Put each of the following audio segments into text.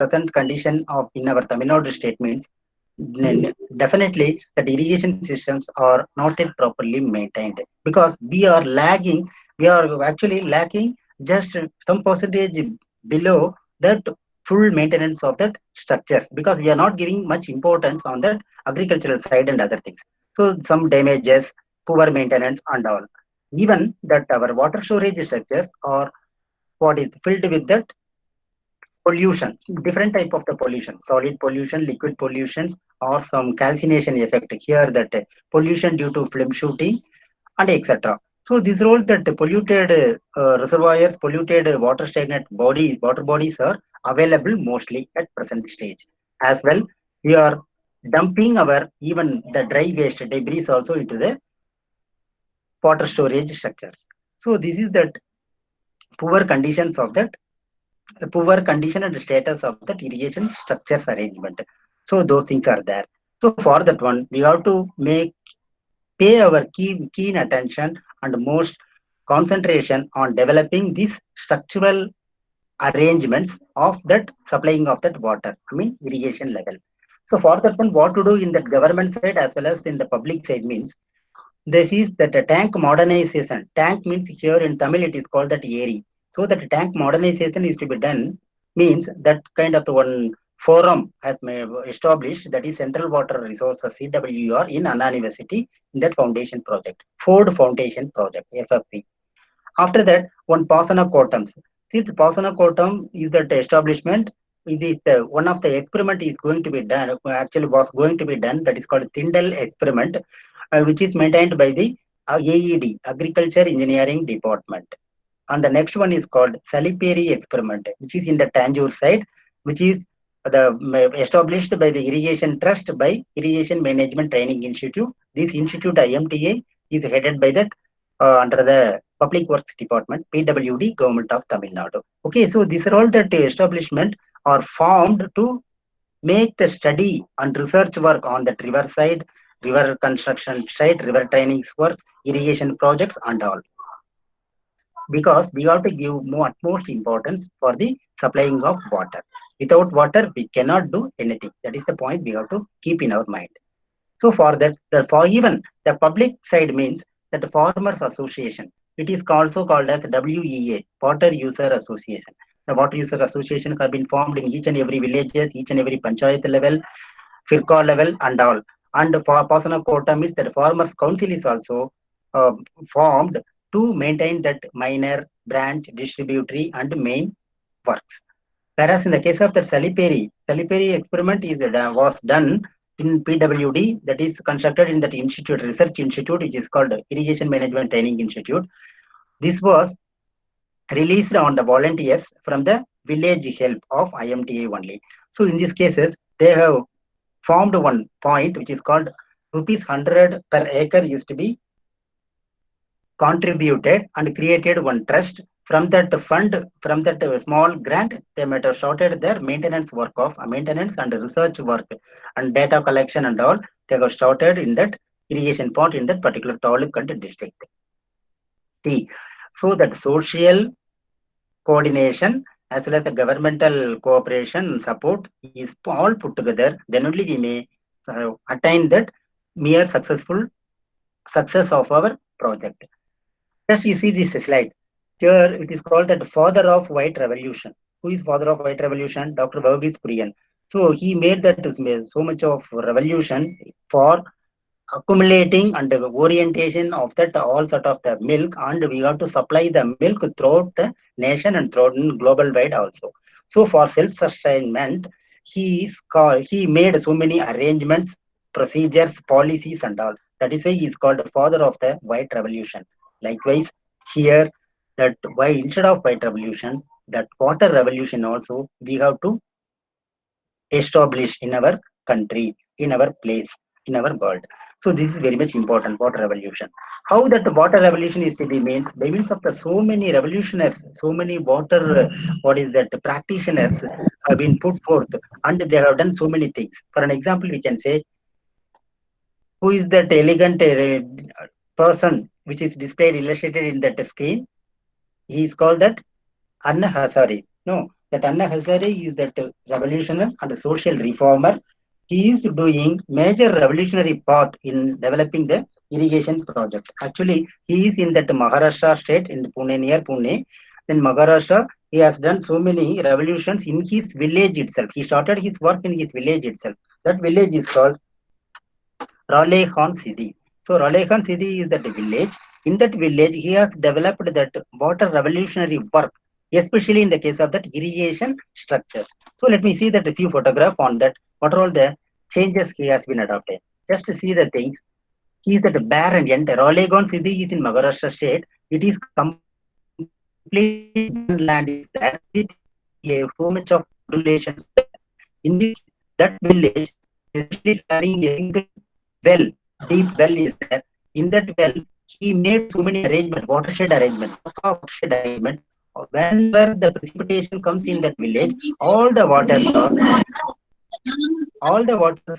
present condition of in our Tamil Nadu state means definitely that irrigation systems are not yet properly maintained because we are lagging. We are actually lacking just some percentage below that full maintenance of that structures because we are not giving much importance on that agricultural side and other things. So some damages, poor maintenance and all. Even that our water storage structures are what is filled with that pollution, different type of the pollution, solid pollution, liquid pollutions, or some calcination effect here that pollution due to film shooting and etc. So this role that polluted reservoirs, polluted water stagnant bodies, water bodies are available mostly at present stage. As well, we are dumping our even the dry waste debris also into the water storage structures. So this is that poor conditions of that the poor condition and status of that irrigation structures arrangement. So those things are there. So for that one, we have to pay our keen attention and most concentration on developing these structural arrangements of that supplying of that water. I mean irrigation level. So for that one, what to do in that government side as well as in the public side means this is that a tank modernization. Tank means here in Tamil it is called that ERI. So that tank modernization is to be done means that kind of the one forum has established that is Central Water Resources CWR in Anna University in that foundation project. Ford Foundation Project FFP. After that, one Pasana Kotams. See, the Pasana Kotam is that establishment. It is the one of the experiment is going to be done. Actually, was going to be done. That is called Tyndall experiment, which is maintained by the AED, Agriculture Engineering Department. And the next one is called Saliperi experiment, which is in the Tanjore side, which is established by the Irrigation Trust by Irrigation Management Training Institute. This institute IMTA is headed by that under the Public Works Department, PWD, Government of Tamil Nadu. Okay, so these are all that establishment are formed to make the study and research work on that river side, river construction side, river training works, irrigation projects and all because we have to give more utmost importance for the supplying of water. Without water, we cannot do anything. That is the point we have to keep in our mind. So for that, for even the public side means that the Farmers Association, it is also called as WEA, Water User Association. The Water User Association have been formed in each and every villages, each and every panchayat level, Firqa level, and all. And for Pasana Kota means that Farmers Council is also uh, formed to maintain that minor, branch, distributory, and main works. Whereas in the case of the Saliperi experiment was done in PWD, that is constructed in that institute, research institute, which is called Irrigation Management Training Institute. This was released on the volunteers from the village help of IMTA only. So in these cases, they have formed one point which is called rupees 100 per acre used to be contributed and created one trust. From that fund, from that small grant, they might have started their maintenance work of maintenance and research work and data collection and all. They got started in that irrigation part in that particular Taluk and district. T. So that social coordination as well as the governmental cooperation and support is all put together. Then only we may attain that mere success of our project. Just you see this slide. Here it is called that father of white revolution. Who is father of white revolution? Dr. Verghese Kurian. So he made that so much of revolution for accumulating and the orientation of that all sort of the milk, and we have to supply the milk throughout the nation and throughout global wide also. So for self-sustainment, he made so many arrangements, procedures, policies and all. That is why he is called the father of the white revolution. Likewise, here that why instead of white revolution, that water revolution also we have to establish in our country, in our place, in our world. So this is very much important, water revolution. How that water revolution is to be means by means of the so many revolutionaries, so many water, what is that, practitioners have been put forth and they have done so many things. For an example, we can say, who is that elegant person which is displayed illustrated in that screen? He is called that Anna Hazare. No, That Anna Hazare is that revolutionary and social reformer. He is doing major revolutionary part in developing the irrigation project. Actually, he is in that Maharashtra state in Pune, near Pune. In Maharashtra, he has done so many revolutions in his village itself. He started his work in his village itself. That village is called Raleighan City. So Raleighan City is that village. In that village, he has developed that water revolutionary work, especially in the case of that irrigation structures. So let me see that a few photograph on that. What are all the changes he has been adopted? Just to see the things. He is that barren and Raleighan City is in Maharashtra state. It is completely barren land is there with so much of populations there. In this case, that village is especially having a single well, deep well is there. In that well, he made so many arrangement, watershed arrangement, watershed arrangement. Whenever the precipitation comes in that village, all the waters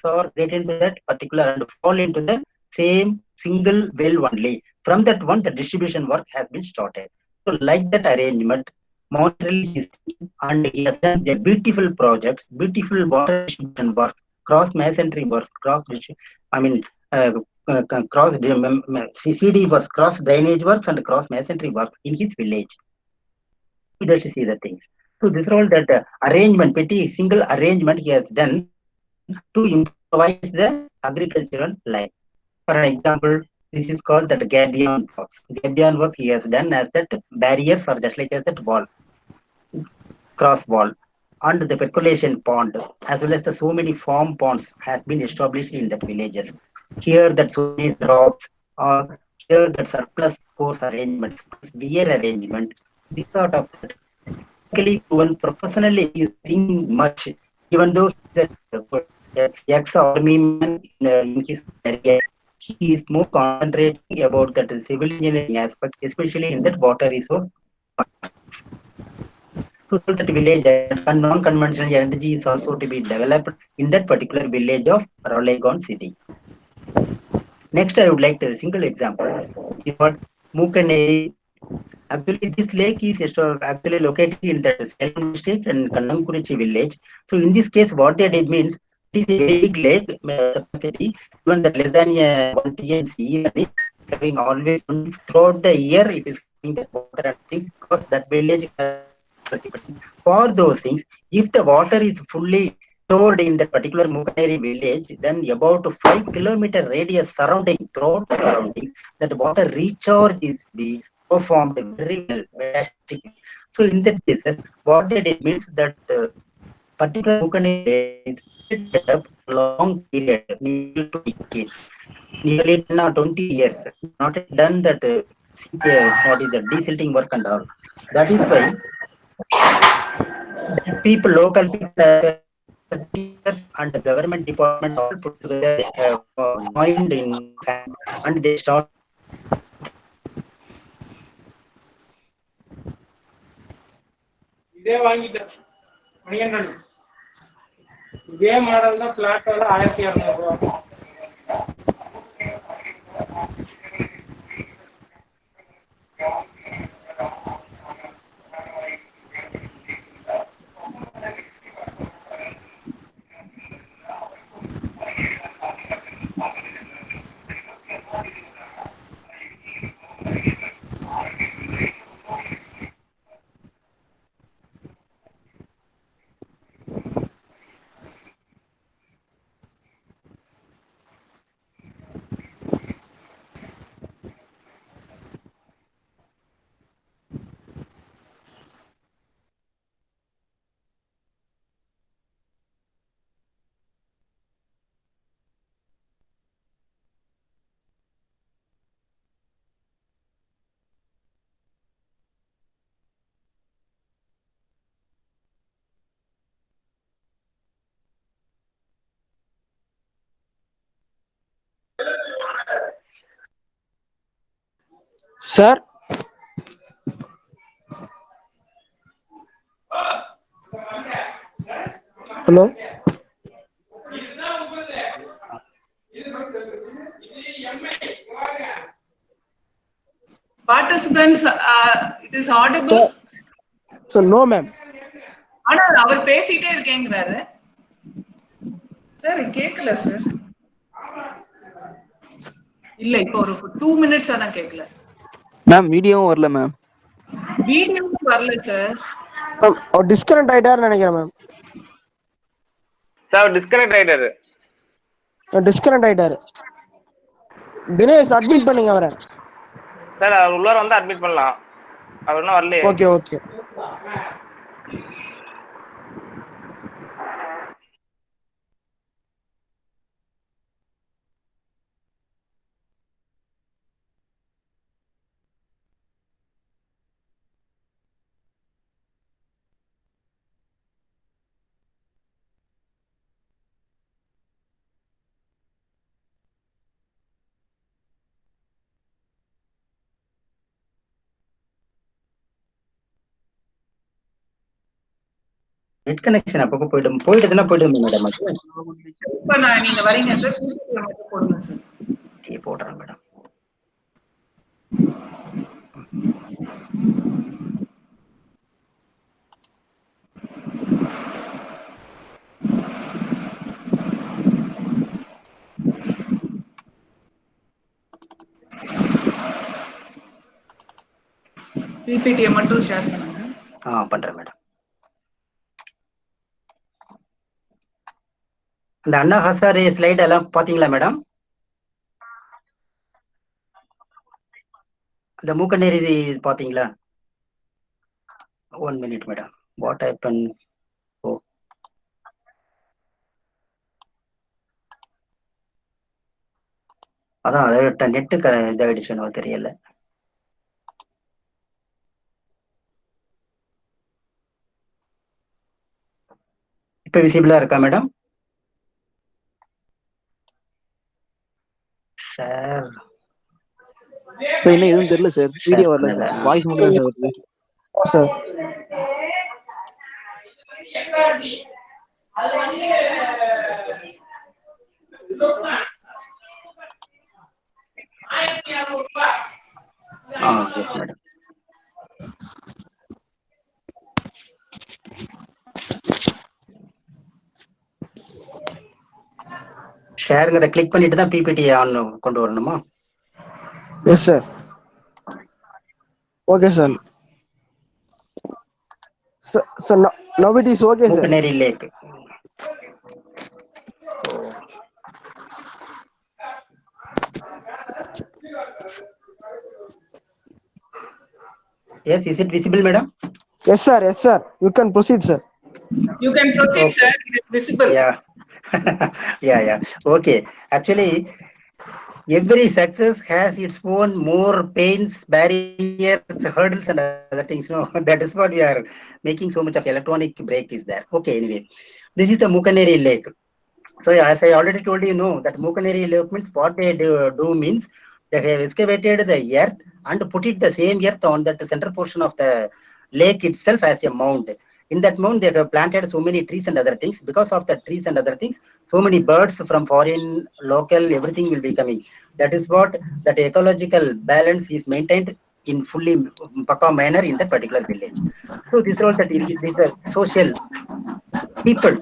are get into that particular and fall into the same single well only. From that one, the distribution work has been started. So, like that arrangement, monetarily he is thinking, and he has done the beautiful projects, beautiful water distribution works, cross masonry works, I mean, uh, cross CCD works, cross drainage works, and cross masonry works in his village. You just see the things. So this is all that arrangement, petty single arrangement he has done to improvise the agricultural life. For an example, this is called that gabion works. Gabion works he has done as that barriers or just like as that wall, cross wall, and the percolation pond, as well as the so many farm ponds has been established in that villages. Here that so many drops or here that surplus course arrangement, surplus wear arrangement, this sort of that clinically proven professionally he is very much, even though he is ex-army man in his career, he is more concentrating about that civil engineering aspect, especially in that water resource. So this all that village and non-conventional energy is also to be developed in that particular village of Raleighan City. Next, I would like to single example, which is what Mukaneri. Actually, this lake is actually located in that Salem district and Kannamkurichi village. So, in this case, what they did means it is a very big lake capacity, even that less than 1 TMC, and it is having always throughout the year it is having that water and things because that village has so much of precipitation. For those things, if the water is fully stored in that particular Mukaneri village, then about 5 kilometer radius surrounding throughout the surroundings, that water recharge is be performed very well, fantastically. So in that cases, what they did means that particular Mukaneri lake is separated up for a long period, nearly 2 decades, nearly 10 or 20 years. Not yet done that what is the desilting work and all. That is why that people, local people, as well as the teachers and the government department, all put together, they have joined in hand and they started இதே வாங்கிட்டேன் மணிகண்டன். இதே model தான் plot வேலை 1200 ரூபா. Sir, hello. Participants, it is audible. Sir, no, ma'am. ஆனா அவர் பேசிட்டே இருக்கேங்கிறாரு sir. கேட்கல sir. இல்ல இப்ப ஒரு 2 மினிட்ஸா தான் கேட்கல மேம். வீடியோவும் வரல மேம். வீடியோவும் வரல சார். அவர் டிஸ்கனெக்ட் ஆயிட்டாருன்னு நினைக்கிறேன் மேம். சார் டிஸ்கனெக்ட் ஆயிட்டாரு. டிஸ்கனெக்ட் ஆயிட்டாரு. தினேஷ் அட்மிட் பண்ணுங்க அவரை. சார் அவர் உள்ளார வந்து அட்மிட் பண்ணலாம். அவர் இன்னும் வரலையே. Okay okay. நெட் கனெக்ஷன் அப்பப்போ போயிடுதுன்னா போயிடுது மேடம். இப்ப நீங்க வரீங்க சார். மட்டும் போடுங்க சார். போடுறேன் மேடம். பிபிடி மட்டும் ஷேர் பண்ணுங்க. பண்றேன் மேடம். இந்த அண்ணா ஹசாரே ஸ்லைட் எல்லாம் பாத்தீங்களா மேடம்? இந்த மூக்கநேரி பாத்தீங்களா? 1 minute மேடம். What happen? அதான் அதை நெட்டு இதாயிடுச்சுன்னு தெரியல. இப்ப விசிபிளா இருக்கா மேடம்? ஷேர் சார் இன்னும் எதுவும் தெரியல சார். வீடியோ வரல சார். வாய்ஸ் மட்டும் தான் வருது சார். மேடம். ஷேருங்கிறத கிளிக் பண்ணிட்டு தான் பிபிடி ஆன் கொண்டு வரணுமா? Yes sir. Okay sir. Sir now it is okay sir. Mookkaneri lake. Yes, is it visible madam? Yes sir, yes sir. You can proceed sir. You can proceed okay. sir. It is visible. Yeah. yeah. Okay. Actually, every success has its own more pains, barriers, hurdles, and other things. No, that is what we are making so much of electronic break is there. Okay, anyway, this is the Mookaneri Lake. So as I already told you, that Mookaneri Lake means what they do means they have excavated the earth and put it the same earth on that center portion of the lake itself as a mound. In that mound, they have planted so many trees and other things. Because of the trees and other things, so many birds from foreign, local, everything will be coming. That is what that ecological balance is maintained in fully Paka manner in that particular village. So this is all that these are social people,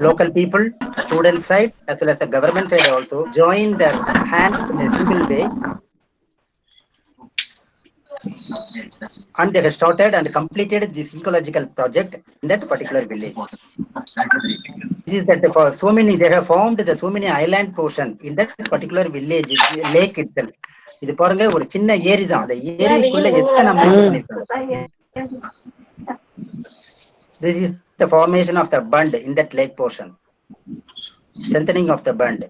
local people, student side as well as the government side also join their hand in a single way. And they have started and completed this ecological project in that particular village. This is that for so many, they have formed the so many island portion in that particular village, lake itself. இது பாருங்க ஒரு சின்ன ஏரி தான். அந்த ஏரிக்குள்ள எத்தனை This is the formation of the bund in that lake portion. Strengthening of the bund.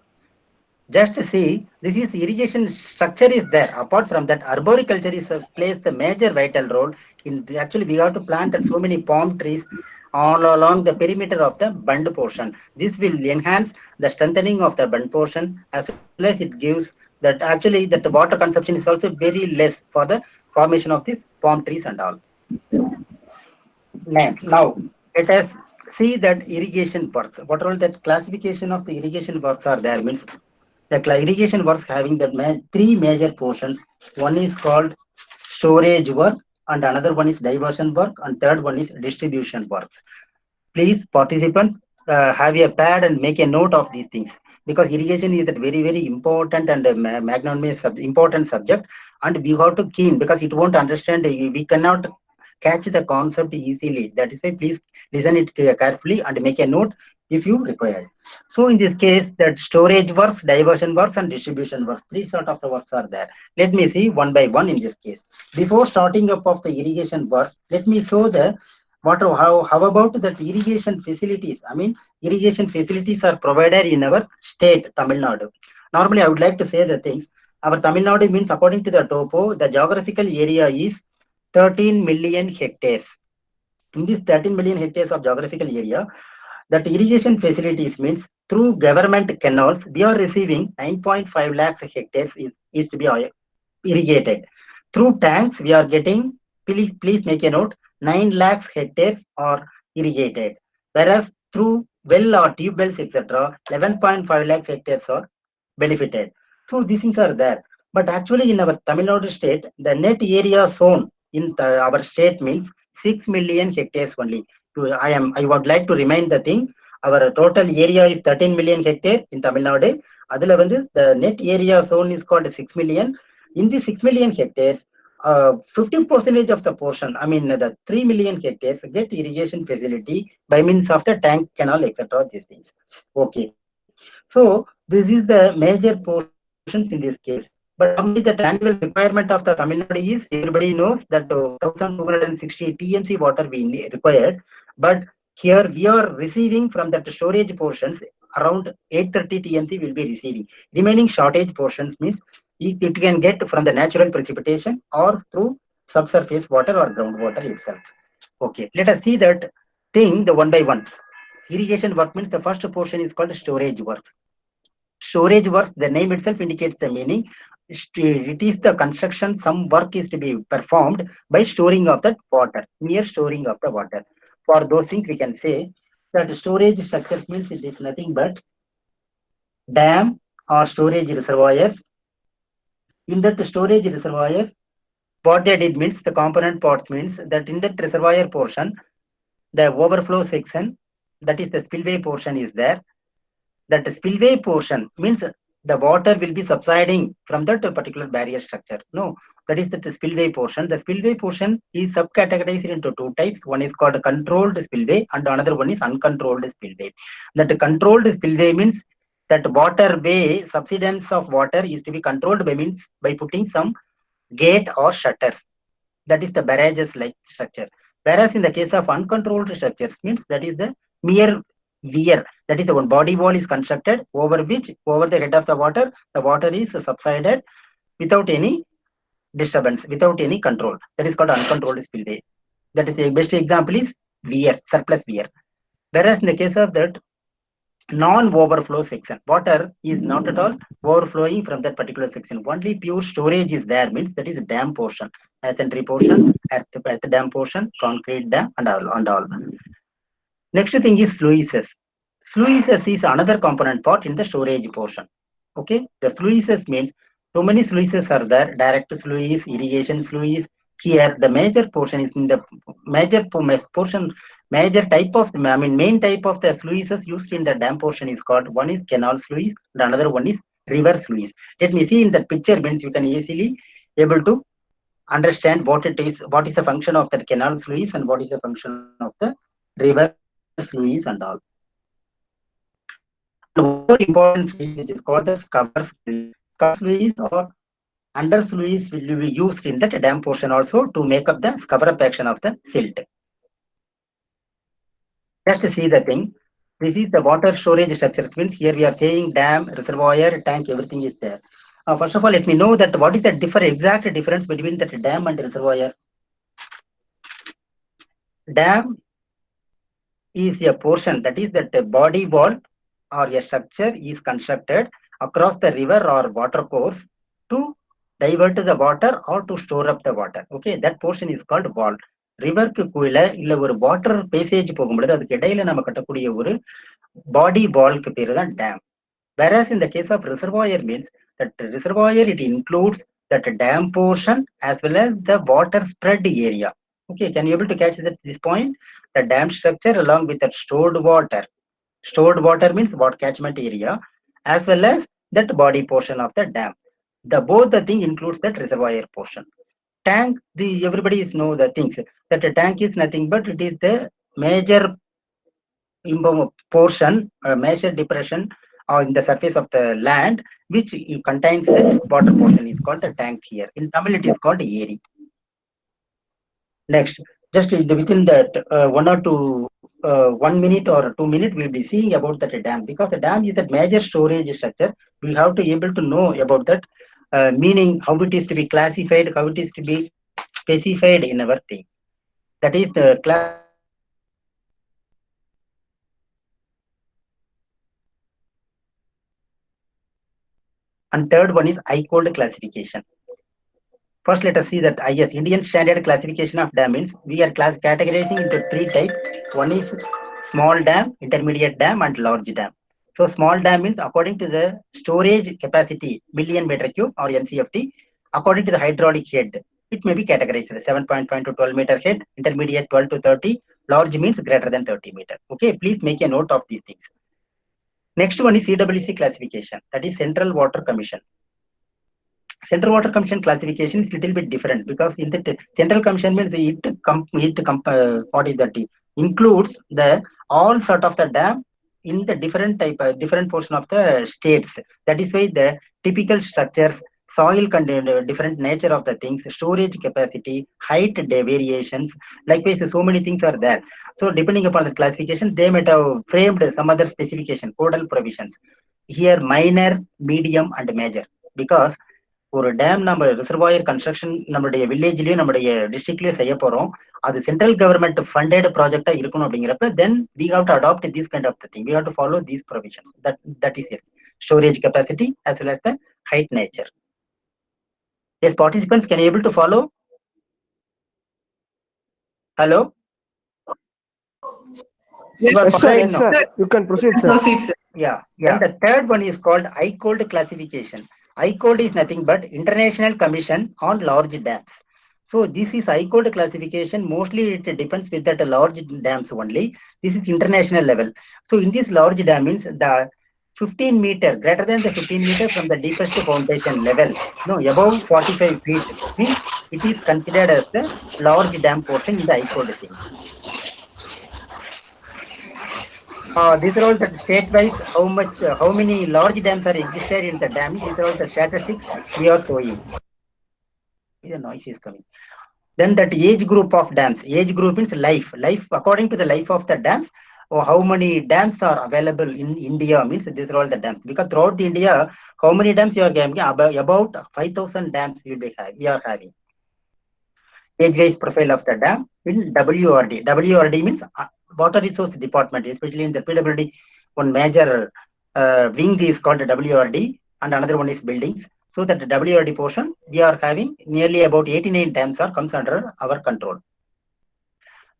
Just see, this is irrigation structure is there. Apart from that, arboriculture is plays the major vital role in actually we have to plant that so many palm trees all along the perimeter of the bund portion. This will enhance the strengthening of the bund portion as well as it gives that actually that the water consumption is also very less for the formation of these palm trees and all. Now let us see that irrigation works. What all that classification of the irrigation works are there means the irrigation works having the three major portions. One is called storage work, and another one is diversion work, and third one is distribution works. please participants have a pad and make a note of these things, because irrigation is a very very important and magnanimous important subject, and we have to keen, because it won't understand, we cannot catch the concept easily. That is why please listen it carefully and make a note if you require. So in this case, that storage works, diversion works, and distribution works, three sort of the works are there. Let me see one by one in this case. Before starting up of the irrigation work, let me show the what, how about that irrigation facilities? I mean, irrigation facilities are provided in our state, Tamil Nadu. Normally, I would like to say the things. Our Tamil Nadu means, according to the topo, the geographical area is 13 million hectares. In this 13 million hectares of geographical area, that irrigation facilities means through government canals, we are receiving 9.5 lakhs hectares is to be irrigated. Through tanks, we are getting, please make a note, 9 lakhs hectares are irrigated. Whereas through well or tube wells, etc., 11.5 lakhs hectares are benefited. So these things are there. But actually in our Tamil Nadu state, the net area sown in our state means 6 million hectares only. I would like to remind the thing, our total area is 13 million hectare in Tamil Nadu. Adula vandu the net area sown is called 6 million. In the 6 million hectares, 50% of the portion, I mean the 3 million hectares get irrigation facility by means of the tank, canal, etc. These things. Okay. So this is the major portions in this case. But normally the annual requirement of the Tamil Nadu is, everybody knows that 1260 TMC water we required. But here we are receiving from that storage portions around 830 TMC will be receiving. Remaining shortage portions means it can get from the natural precipitation or through subsurface water or groundwater itself. Okay, let us see that thing the one by one. Irrigation work means the first portion is called storage works. Storage works, the name itself indicates the meaning. It is the construction, some work is to be performed by storing of that water, mere storing of the water. For those things, we can say that storage structures means it is nothing but dam or storage reservoirs. In that storage reservoirs, what they did means, the component parts means that in that reservoir portion, the overflow section, that is the spillway portion is there. That spillway portion means the water will be subsiding from that particular barrier structure. No, that is the spillway portion. The spillway portion is subcategorized into two types. One is called controlled spillway and another one is uncontrolled spillway. That controlled spillway means that waterway subsidence of water is to be controlled by means by putting some gate or shutters. That is the barrages like structure. Whereas in the case of uncontrolled structures means that is the mere weir, that is the one body wall is constructed over which, over the head of the water is subsided without any disturbance, without any control. That is called uncontrolled spillway. That is the best example is weir, surplus weir. Whereas in the case of that non-overflow section, water is not at all overflowing from that particular section. Only pure storage is there means that is dam portion, masonry portion, earth dam portion, concrete dam, and all. Next thing is sluices. Sluices is another component part in the storage portion. Okay, the sluices means so many sluices are there: direct sluice, irrigation sluice. Here, the major portion is in the major portion. Major type of, I mean, main type of the sluices used in the dam portion is called, one is canal sluice, and another one is river sluice. Let me see in the picture means you can easily able to understand what it is, what is the function of the canal sluice and what is the function of the river sluice and all. And one more important sluice which is called the cover sluice. Cover sluice or under sluice will be used in that dam portion also to make up the cover up action of the silt. Just to see the thing, this is the water storage structures means here we are saying dam, reservoir, tank, everything is there. First of all, let me know that what is the exact difference between that dam and reservoir. Dam is a portion, that is that a body wall or a structure is constructed across the river or water course to divert the water or to store up the water. Okay, that portion is called wall. ரிவருக்கு கீழ இல்ல ஒரு water passage போகும்பொழுது அதுக்கு இடையில நம்ம கட்டக்கூடிய ஒரு பாடி வால்க்கு பேரு தான் dam. Whereas in the case of reservoir means that reservoir it includes that dam portion as well as the water spread area. Okay, can you able to catch this point? The dam structure along with the stored water. Stored water means what catchment area, as well as that body portion of the dam. The both the thing includes that reservoir portion. Tank, the everybody is know the things that a tank is nothing but it is the major portion, major depression in the surface of the land, which contains that water portion is called the tank here. In Tamil, it is called eri. Next, just within that 1 minute or 2 minutes, we'll be seeing about that dam, because the dam is a major storage structure. We have to able to know about that meaning, how it is to be classified, how it is to be specified in our thing. That is the and third one is I-cold classification. First, let us see that IS, Indian Standard Classification of Dam, means we are categorizing into three types. One is small dam, intermediate dam, and large dam. So small dam means according to the storage capacity, million meter cube or MCFT, according to the hydraulic head, it may be categorized as 7.5 to 12 meter head, intermediate 12 to 30, large means greater than 30 meter. Okay, please make a note of these things. Next one is CWC classification, that is Central Water Commission. Central Water Commission classification is little bit different, because in the Central Commission means what is that? Includes the all sort of the dam in the different type, different portion of the states. That is why the typical structures, soil content, different nature of the things, storage capacity, height variations. Likewise, so many things are there. So depending upon the classification, they might have framed some other specification, codal provisions. Here minor, medium, and major, because ஒரு dam நம்ம reservoir construction நம்மளுடைய வில்லேஜ்லயும் நம்மளுடைய டிஸ்ட்ரிக்ட்லயும் செய்ய போறோம், அது central government funded ப்ராஜெக்டா இருக்கணும் அப்படிங்கிறப்ப then we have to adapt this kind of thing. We have to follow these provisions. That is as storage capacity as well as the height nature. Yes, participants, can you able to follow? Hello? You are Yes, sir. following Yes, now? sir. You can proceed, sir. Proceed, sir. Yeah. And the third one is called I-cold classification. I-cold is nothing but International Commission on Large Dams. So this is I-cold classification. Mostly it depends with that large dams only. This is international level. So in this large dam means the 15 meter, greater than the 15 meter from the deepest foundation level, no, above 45 feet means it is considered as the large dam portion in the I-cold thing. These are all the state-wise, how many large dams are existed in the dam. These are all the statistics we are showing. The noise is coming. Then that age group of dams. Age group means life. Life according to the life of the dams, or how many dams are available in India means these are all the dams. Because throughout the India, how many dams you are getting? About 5,000 dams we are having. Age-wise profile of the dam in WRD. WRD means Water Resource Department, especially in the PWD. One major wing is called WRD, and another one is buildings. So that the WRD portion, we are having nearly about 89 dams are comes under our control.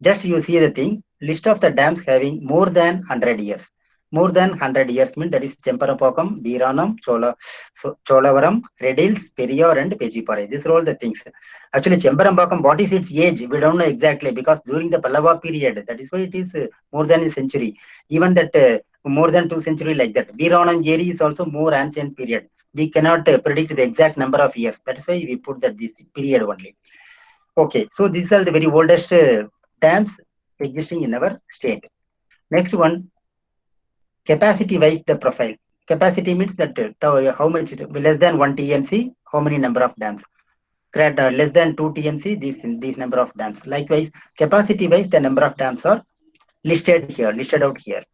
Just you see the thing, list of the dams having more than 100 years. More than 100 years means that is Chemparapakkam, Veeranam, Cholavaram, Red Hills, Periyar, and Pechipare. These are all the things. Actually, Chemparapakkam, what is its age? We don't know exactly, because during the Pallava period, that is why it is more than a century. Even that more than 2 centuries like that. Veeranam Eri is also more ancient period. We cannot predict the exact number of years. That is why we put that this period only. Okay, so these are the very oldest dams existing in our state. Next one, capacity wise the profile. Capacity means that how much, less than 1 TMC, how many number of dams. Less than 2 TMC, these number of dams. Likewise, capacity wise the number of dams are listed out here.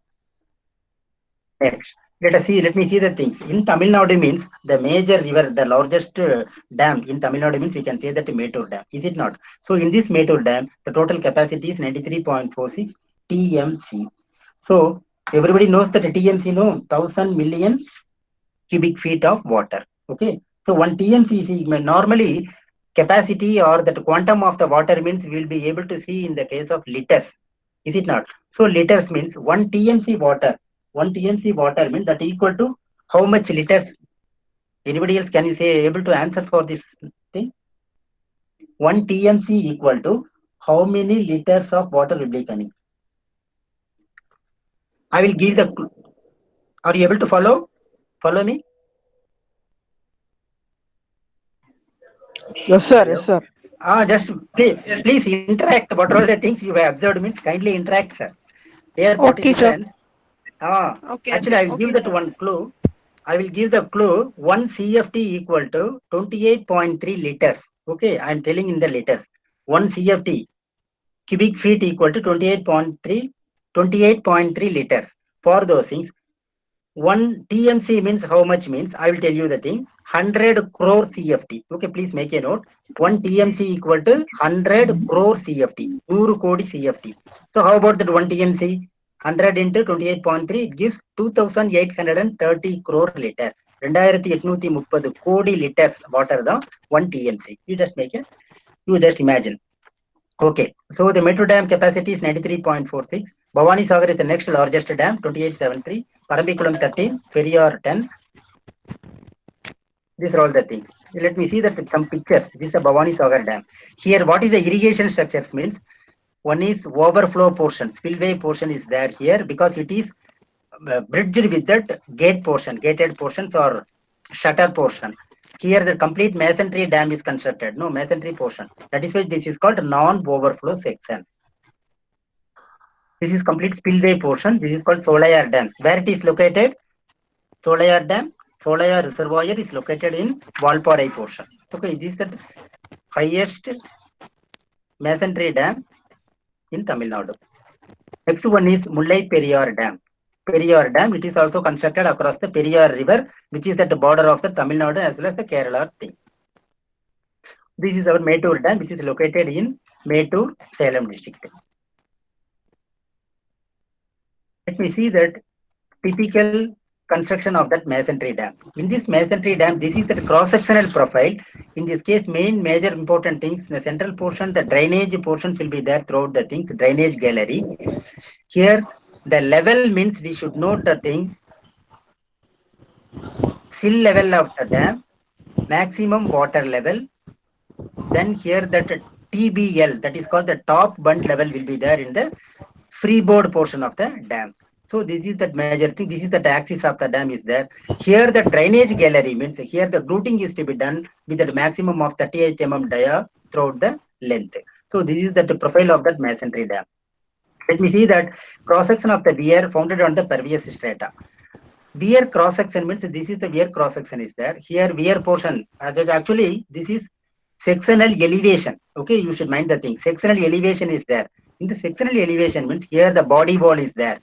Next, let me see the things. In Tamil Nadu means the major river, the largest dam in Tamil Nadu means we can say that Mettur Dam. Is it not? So in this Mettur Dam, the total capacity is 93.46 TMC. So everybody knows that TMC, no, 1,000 million cubic feet of water. Okay. So 1 TMC is normally capacity or that quantum of the water means we will be able to see in the case of liters. Is it not? So liters means 1 TMC water. 1 TMC water means that equal to how much liters? Anybody else can you say able to answer for this thing? 1 TMC equal to how many liters of water will be coming? I will give the. Are you able to follow? Follow me? Yes, sir. Hello? Yes, sir. Just please, Yes. please interact. What are the things you have observed means kindly interact, sir. Dear Okay, sir. participants, actually Okay. I will give Okay, that sir. one clue. I will give the clue 1 CFT equal to 28.3 liters. Okay, I am telling in the liters. 1 CFT cubic feet equal to 28.3 liters. For those things, 1 TMC means how much means I will tell you the thing 100 crore CFT. Okay, please make a note. 1 TMC equal to 100 crore CFT. 100 kodi CFT. So how about that 1 TMC? 100 into 28.3 it gives 2830 crore liter. 2830 kodi liters water the 1 TMC. You just imagine. Okay, so the metro dam capacity is 93.46. Bhavani Sagar is the next largest dam, 2873. Parambikulam 13, Periyar 10. These are all the things. Let me see that some pictures. This is a Bhavani Sagar dam. Here, what is the irrigation structures means? One is overflow portion, spillway portion is there here because it is bridged with that gated portions or shutter portion. Here the complete masonry dam is constructed, no masonry portion. That is why this is called non-overflow section. This is complete spillway portion. This is called Solayar Dam. Where it is located? Solayar Dam, Solayar Reservoir is located in Valparai portion. Okay, this is the highest masonry dam in Tamil Nadu. Next one is Mullai Periyar Dam. Periyar Dam, it is also constructed across the Periyar River, which is at the border of the Tamil Nadu as well as the Kerala thing. This is our Mettur Dam, which is located in Mettur, Salem district. Let me see that typical construction of that masonry dam. In this masonry dam, this is the cross-sectional profile. In this case, major important things, in the central portion, the drainage portions will be there throughout the things, drainage gallery. Here, the level means we should note the thing, sill level of the dam, maximum water level. Then here that TBL, that is called the top bund level will be there in the freeboard portion of the dam. So this is the major thing. This is the axis of the dam is there. Here the drainage gallery means here the grouting is to be done with the maximum of 38 mm dia throughout the length. So this is the profile of that masonry dam. Let me see that cross section of the weir founded on the pervious strata. Weir cross section means this is the weir cross section is there. Here weir portion actually this is sectional elevation. Okay, you should mind the thing. Sectional elevation is there. In the sectional elevation means here the body wall is there.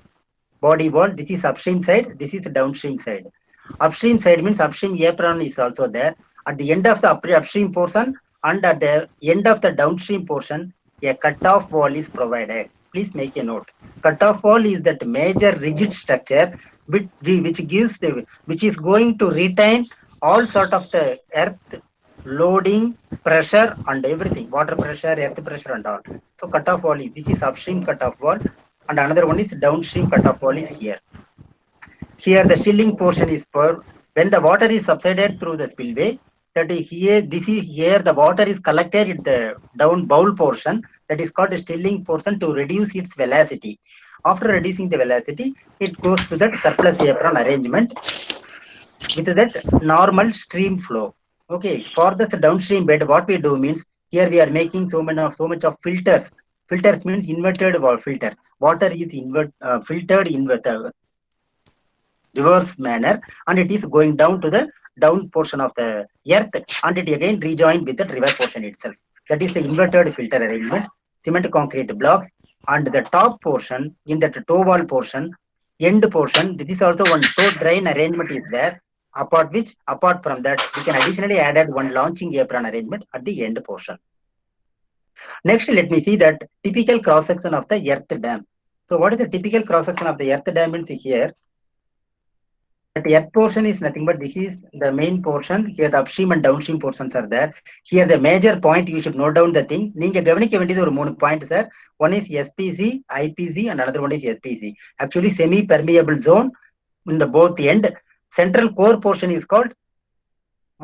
Body wall, this is upstream side, this is downstream side. Upstream side means upstream apron is also there. At the end of the upstream portion and at the end of the downstream portion, a cut-off wall is provided. Please make a note. Cut-off wall is that major rigid structure which is going to retain all sort of the earth loading, pressure and everything, water pressure, earth pressure and all. So cut-off wall is, this is upstream cut-off wall and another one is downstream cut-off wall is here. Here the stilling portion is when the water is subsided through the spillway, that is here, this is here the water is collected at the down bowl portion, that is called a stilling portion to reduce its velocity. After reducing the velocity, it goes to that surplus apron arrangement with that normal stream flow. Okay, for the downstream bed, what we do means here we are making so much of filters. Filters means inverted filter. Water is filtered in reverse manner, and it is going down to the down portion of the earth, and it again rejoined with the river portion itself. That is the inverted filter arrangement. Cement concrete blocks, and the top portion in that toe wall portion, end portion. This is also one toe drain arrangement is there. Apart from that, we can additionally added one launching apron arrangement at the end portion. Next, let me see that typical cross section of the earth dam. So, what is the typical cross section of the earth dam? Means here, that earth portion is nothing but this is the main portion. Here, the upstream and downstream portions are there. Here, the major point you should note down the thing. நீங்க கவனிக்க வேண்டியது ஒரு 3 points, sir. One is SPC, IPC, and another one is SPC. Actually, semi-permeable zone in the both end. Central core portion is called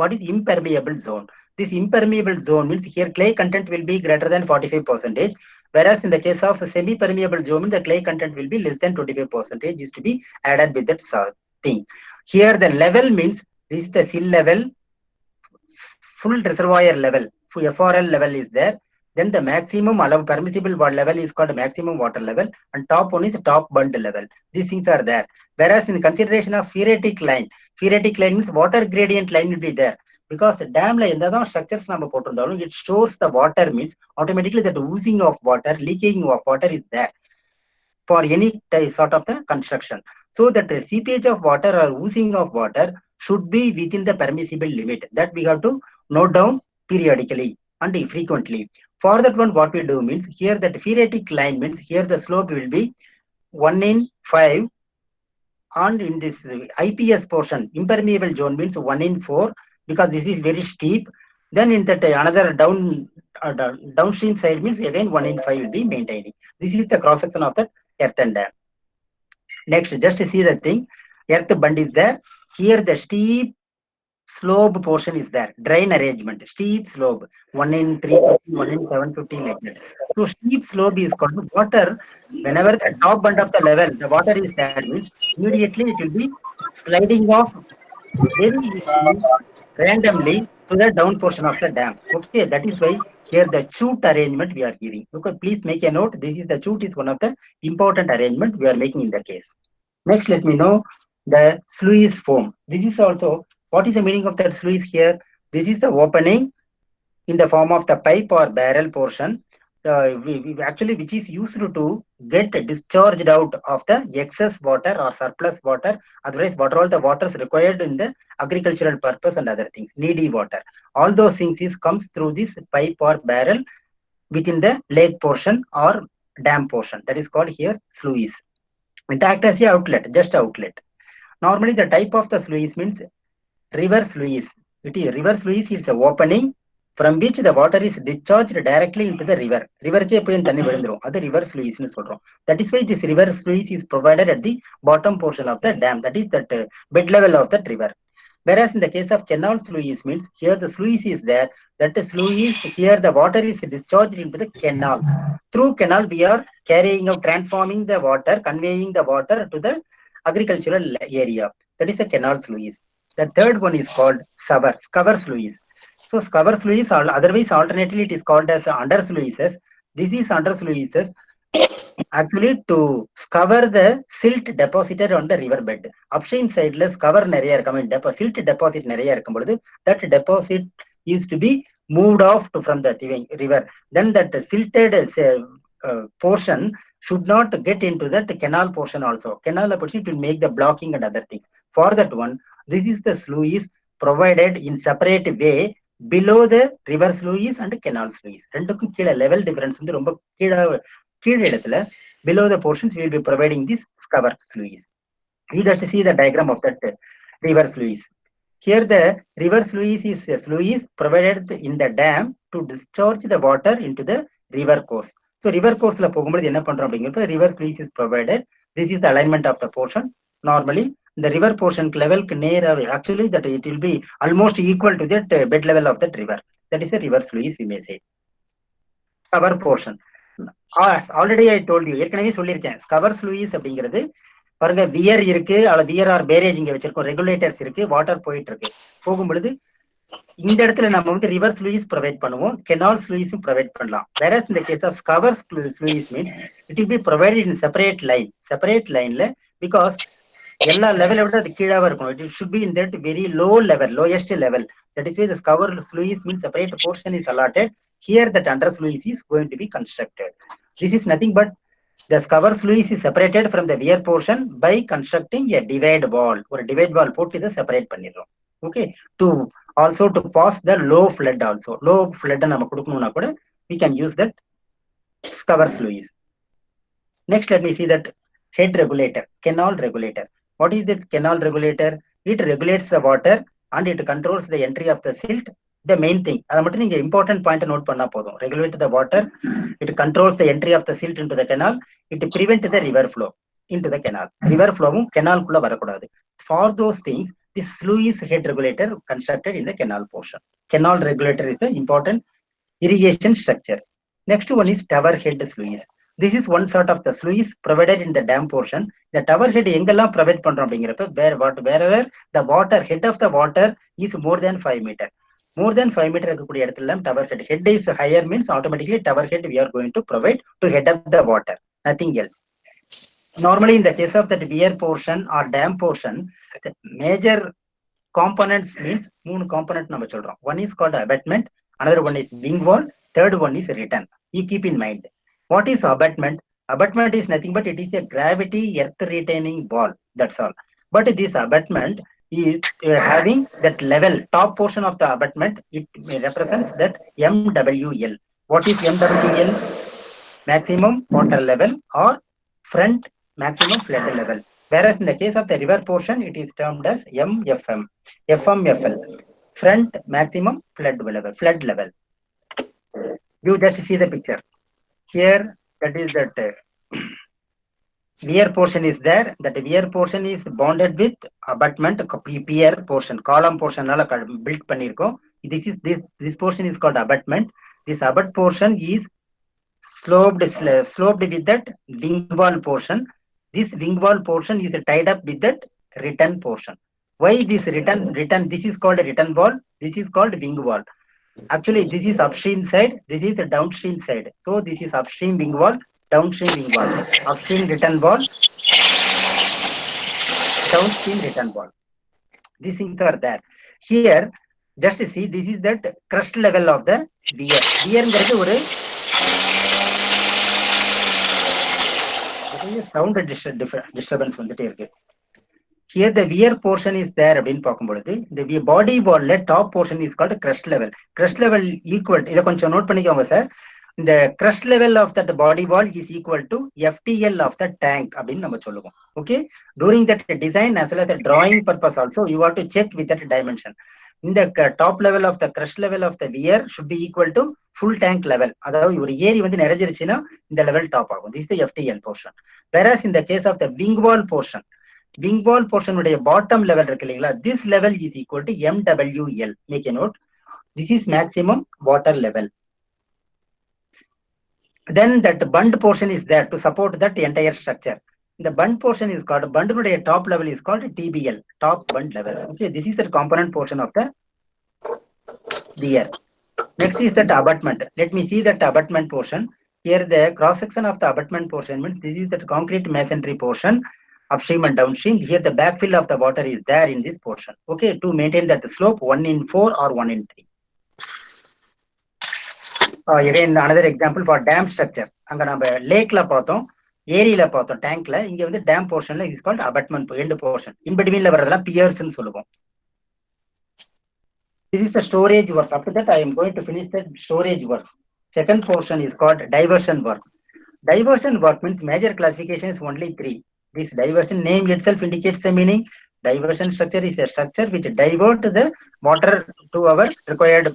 what is impermeable zone. This impermeable zone means here clay content will be greater than 45%, whereas in the case of semi-permeable zone, the clay content will be less than 25% is to be added with that thing. Here the level means this is the sill level, full reservoir level, FRL level is there. Then the maximum permissible water level is called maximum water level, and top one is top bund level. These things are there. Whereas in consideration of phreatic line means water gradient line will be there. Because dam la endha structures nama potrundalum, it stores the water means automatically that oozing of water, leaking of water is there for any sort of the construction. So that the seepage of water or oozing of water should be within the permissible limit. That we have to note down periodically and frequently. For that one, what we do means here that phreatic line means here the slope will be 1 in 5, and in this IPS portion, impermeable zone means 1 in 4 because this is very steep. Then in that another downstream side means again 1 in 5 will be maintaining. This is the cross section of the earthen dam. Next, just to see the thing, earth bund is there. Here the steep slope portion is there. Drain arrangement, steep slope, 1 in 350, 1 in 750 like that. So steep slope is called water. Whenever the top bund of the level, the water is there means immediately it will be sliding off very easily, randomly to the down portion of the dam. Okay, that is why here the chute arrangement we are giving. Okay, please make a note. This is the chute is one of the important arrangement we are making in the case. Next, let me know the sluice form. This is also, what is the meaning of that sluice here? This is the opening in the form of the pipe or barrel portion, actually which is used to get discharged out of the excess water or surplus water. Otherwise, what are all the waters required in the agricultural purpose and other things, needy water. All those things comes through this pipe or barrel within the lake portion or dam portion. That is called here sluice. It acts as a outlet, just outlet. Normally, the type of the sluice means river sluice. It is river sluice. It's a opening from which the water is discharged directly into the river. River ke poyin thanni vidundrum. Adu river sluice nu solrom. That is why this river sluice is provided at the bottom portion of the dam. That is that bed level of that river. Whereas in the case of canal sluice means here the sluice is there. That sluice here the water is discharged into the canal. Through canal we are carrying out, transforming the water, conveying the water to the agricultural area. That is the canal sluice. The third one is called scour sluice. So scour sluice, otherwise alternately it is called as under sluices. This is under sluices actually to cover the silt deposited on the river bed. Upstream side less cover nariya irukkum, silt deposit nariya irukkumbodhu, that deposit is to be moved off from the river. Then that silted portion should not get into that canal portion also. Canal portion will make the blocking and other things. For that one, this is the sluice provided in separate way below the river sluice and canal sluice. Rendukkum keela level difference வந்து ரொம்ப கீழ இடத்துல below the portions we will be providing this scour sluice. You just see the diagram of that river sluice. Here the river sluice is a sluice provided in the dam to discharge the water into the river course. So river course la போகும்போது என்ன பண்றோம் அப்படிங்கறப்ப river sluice is provided. This is the alignment of the portion. Normally the river portion level actually that it will be almost equal to that bed level of that river. That is a river sluice we may say. Cover portion. Already I told you, ஏற்கனவே சொல்லியிருக்கேன், ஸ்கவர் sluice அப்படிங்கிறது பாருங்க, wear இருக்கு, wear R barrage இங்க வச்சிருக்கோம், regulators இருக்கு, water போயிட்டு இருக்கு. போகும்பொழுது இந்த இடத்துல நம்ம வந்து ரிவர் ஸ்லூயிஸ் ப்ரொவைட் பண்ணுவோம், கெனால் ஸ்லூயிஸும் ப்ரொவைட் பண்ணலாம். whereas in the case of ஸ்கவர் sluice means it will be provided in separate lineல, because எல்லா லெவலை விட அது கீழாவா இருக்கணும். It should be in that very low level, lowest level. That is why the scour sluice means separate portion is allotted. Here that under sluice is going to be constructed. This is nothing but the scour sluice is separated from the weir portion by constructing a divide wall. Or divide wall போட்டு இதை separate பண்ணிடுறோம். Okay, to also to pass the low flood also. Low flood நம்ம கொடுக்கணும்னா கூட we can use that scour sluice. Next, let me see that head regulator, canal regulator. What is the canal regulator? It regulates the water and it controls the entry of the silt. The main thing, அதை மட்டும் நீங்க important point note பண்ணா போதும். Regulate the water, it controls the entry of the silt into the canal, it prevents the river flow into the canal. River flow canal குள்ள வரக்கூடாது. For those things This sluice head regulator constructed in the canal portion. Canal regulator is the important irrigation structures. Next one is tower head sluice. This is one sort of the sluice provided in the dam portion. The tower head எங்கெல்லாம் provide பண்றோம் அப்படிங்கிறப்ப wherever the water head of the water is more than 5 meter. More than 5 meter இருக்கக்கூடிய இடத்துல tower head is higher means automatically tower head we are going to provide to head up the water, nothing else. Normally in the case of that weir portion or dam portion, the major components means 3 component நம்ம சொல்றோம். One is called abutment, another one is wing wall, third one is return. You keep in mind. What is abutment? Abutment is nothing but it is a gravity earth retaining wall. That's all. But this abutment is having that level, top portion of the abutment, it represents that MWL. What is MWL? Maximum water level or front maximum flood level. Whereas in the case of the river portion, it is termed as MFM, FMFL, front maximum flood level. You just see the picture. Here, that is that weir portion is there. That weir portion is bonded with abutment, pier portion, column portion built பண்ணிருக்கோம். This portion is called abutment. This abut portion is sloped with that wing wall portion. This wing wall portion is tied up with that return portion. Why this return? This is called a return wall. This is called wing wall. Actually, this is upstream side. This is the downstream side. So this is upstream wing wall, downstream wing wall, upstream return wall, downstream return wall. These things are there. Here, just see, this is that crust level of the weir. Weirங்கிறது ஒரு sound disturbance வந்துட்டே இருக்கு. Here the weir portion is there அப்படின்னு பார்க்கும்பொழுது the body wall top portion is called crust level. Crust level equal, இதை கொஞ்சம் note பண்ணிக்கோங்க sir. இந்த crust level of that body wall is equal to FTL of the tank அப்படின்னு நம்ம சொல்லுவோம். Okay, during that design as well as the drawing purpose also you have to check with that dimension. In the top level of the crust level of the weir should be equal to full tank level. அதாவது ஒரு ஏரி வந்து நிறைஞ்சிருச்சுன்னா இந்த level top ஆகும். This is the FTL portion. Whereas in the case of the wing wall portion உடைய bottom level இருக்கு இல்லைங்களா, this level is equal to MWL. Make a note. This is maximum water level. Then that bund portion is there to support that entire structure. The bund portion is called, bund top level is called TBL, top bund level. Okay, this is the component portion of the weir. Next is that abutment. Let me see that abutment portion. Here the cross section of the abutment portion means this is the concrete masonry portion, upstream and downstream. Here the backfill of the water is there in this portion. Okay, to maintain that slope 1:4 or 1:3. Again another example for dam structure. அங்க நம்ம லேக்ல பார்த்தோம், ஏரியில பார்த்தோம், டேங்க்ல. இங்க வந்து dam போர்ஷன்ல is called abutment end portion. In பிட்வீன்ல வரதெல்லாம் பியர்ஸ்னு சொல்லுவோம். This is the storage work. After that I am going to finish the storage work. Second portion is called diversion work. Diversion work means major classification is only 3. This diversion name itself indicates the meaning. Diversion structure is a structure which divert the water to our required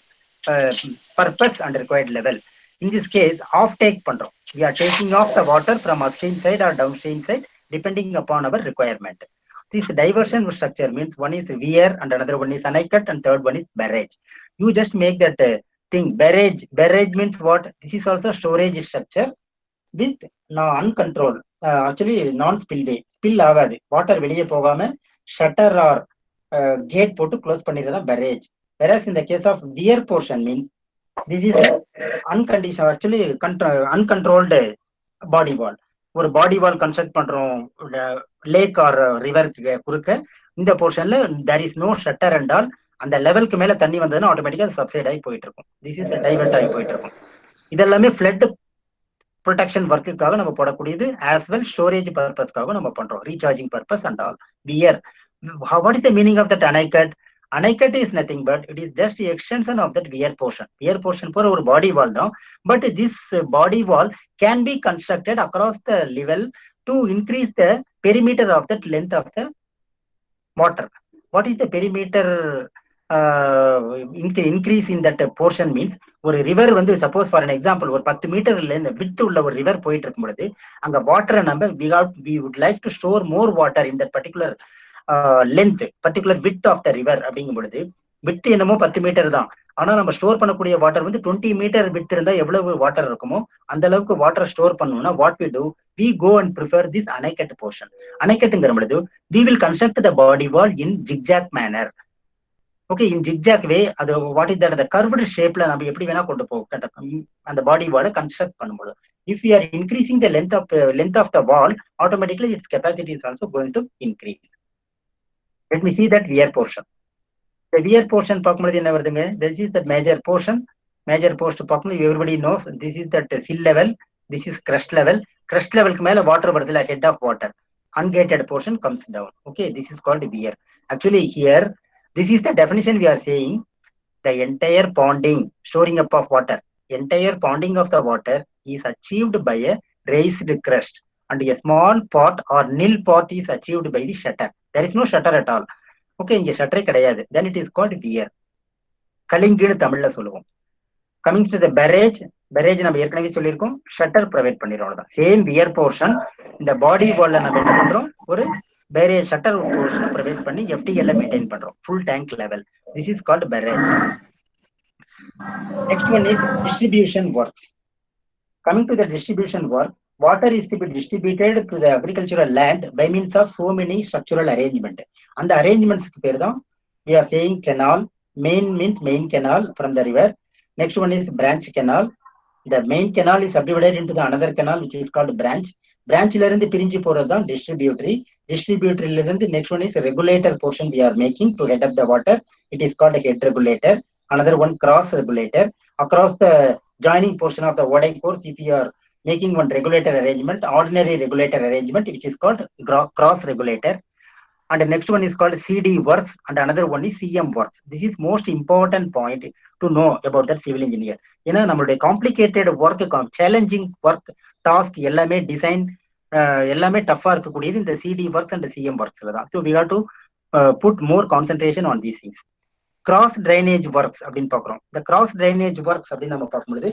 purpose and required level. In this case, off-take பண்றோம். We are taking off the water from upstream side or downstream side depending upon our requirement. This diversion structure means one is weir and another one is anecut and third one is barrage. You just make that thing barrage. Barrage means what? This is also storage structure with uncontrolled, actually non-spillway. Spill ஆகாது, water வெளியே போகாம shutter or gate போட்டு close பண்ணிடுறதா barrage. Whereas in the case of weir portion means this is unconditional, actually uncontrolled body wall. ஒரு பாடி வால் construct பண்றோம் lakh R river குறுக்க. இந்த போர்ஷன்ல there is no shutter and all. அந்த லெவலுக்கு மேல தண்ணி வந்ததுன்னா ஆட்டோமேட்டிக்கா சப்சைட் ஆகி போயிட்டு இருக்கும். திஸ் இஸ் டைவர்ட் ஆகி போயிட்டு இருக்கும். இதெல்லாமே ஃப்ளட் ப்ரொடெக்ஷன் ஒர்க்குக்காக நம்ம போடக்கூடியது. ஆஸ் வெல் ஸ்டோரேஜ் பர்பஸ்க்காக நம்ம பண்றோம், recharging purpose and all. Weir, what is the meaning of that அணைக்கட்? Anecut is nothing but it is just the extension of that weir portion. Weir portion for our body wall now, but this body wall can be constructed across the level to increase the perimeter of that length of the water. What is the perimeter increase in that portion means? ஒரு river வந்து suppose for an example ஒரு 10 மீட்டர்ல இந்த width உள்ள ஒரு river போயிட்டு இருக்கும் பொழுது அங்க வாட்டரை நம்ம we would like to store more water in that particular length, particular width of the river அப்படிங்கும் பொழுது வித் என்னமோ 10 மீட்டர் தான். ஆனா நம்ம ஸ்டோர் பண்ணக்கூடிய வாட்டர் வந்து 20 மீட்டர் வித் இருந்தா எவ்வளவு வாட்டர் இருக்குமோ அந்த அளவுக்கு வாட்டர் ஸ்டோர் பண்ணணும்னா what we do, we go and prefer this அணைக்கட்டு போர்ஷன். அணைக்கட்டுங்கிற பொழுது we will construct the body wall in zigzag manner. Okay, in zigzag way, அது வாட் இஸ் தட், அந்த கர்வ்டு ஷேப்ல நம்ம எப்படி வேணா கொண்டு போகும் அந்த பாடி வாலை கன்ஸ்ட்ரக்ட் பண்ணும்போது. If you are increasing the length of the wall, automatically its capacity is also going to increase. Let me see that weir portion. The weir portion பார்க்கும்போது என்ன வருதுங்க, this is the major portion. Major portion பார்க்கும்போது everybody knows this is that sill level, this is crest level. Crest levelக்கு மேல water வருதுல, head of water. Ungated portion comes down. Okay, this is called weir. Actually here, this is the definition we are saying. The entire ponding, storing up of water, entire ponding of the water is achieved by a raised crest, and a small part or nil part is achieved by the shutter. There is no shutter at all. Okay, இங்க ஷட்டரே கிடையாது. Then it is called weir. கலிங்குன்னு தமிழ்ல சொல்லுவோம். Coming to the பெரேஜ், பெரேஜ் நம்ம ஏற்கனவே சொல்லியிருக்கோம், shutter provide பண்ணிடுறோம். அவ்வளவுதான். சேம் வியர் போர்ஷன் இந்த பாடி வால்ல நம்ம என்ன பண்றோம், ஒரு பெரேஜ் ஷட்டர் போர்ஷனை ப்ரொவைட் பண்ணி FTL மெயின்டைன் பண்றோம், full tank level. This is called barrage. Next one is distribution works. Coming to the distribution work, water is to be distributed to the agricultural land by means of so many structural arrangement. And the arrangements we are saying canal. Main means main canal from the river. Next one is branch canal. The main canal is subdivided into the another canal which is called branch. Branch la irundhu pirinji poradha distributary. Distributary la irundhu next one is regulator portion we are making to head up the water. It is called a head regulator. Another one cross regulator. Across the joining portion of the Wadai course, if you are making one regulator arrangement, ordinary regulator arrangement, which is called cross regulator. And the next one is called CD works, and another one is CM works. This is most important point to know about that civil engineer. ஏன்னா நம்மளுடைய complicated work, challenging work, task எல்லாமே design எல்லாமே டஃபா இருக்கக்கூடியது இந்த CD works and CM worksல தான். So we have to put more concentration on these things. Cross drainage works அப்படின்னு பாக்குறோம். இந்த கிராஸ் டிரைனேஜ் ஒர்க்ஸ் அப்படின்னு நம்ம பார்க்கும்போது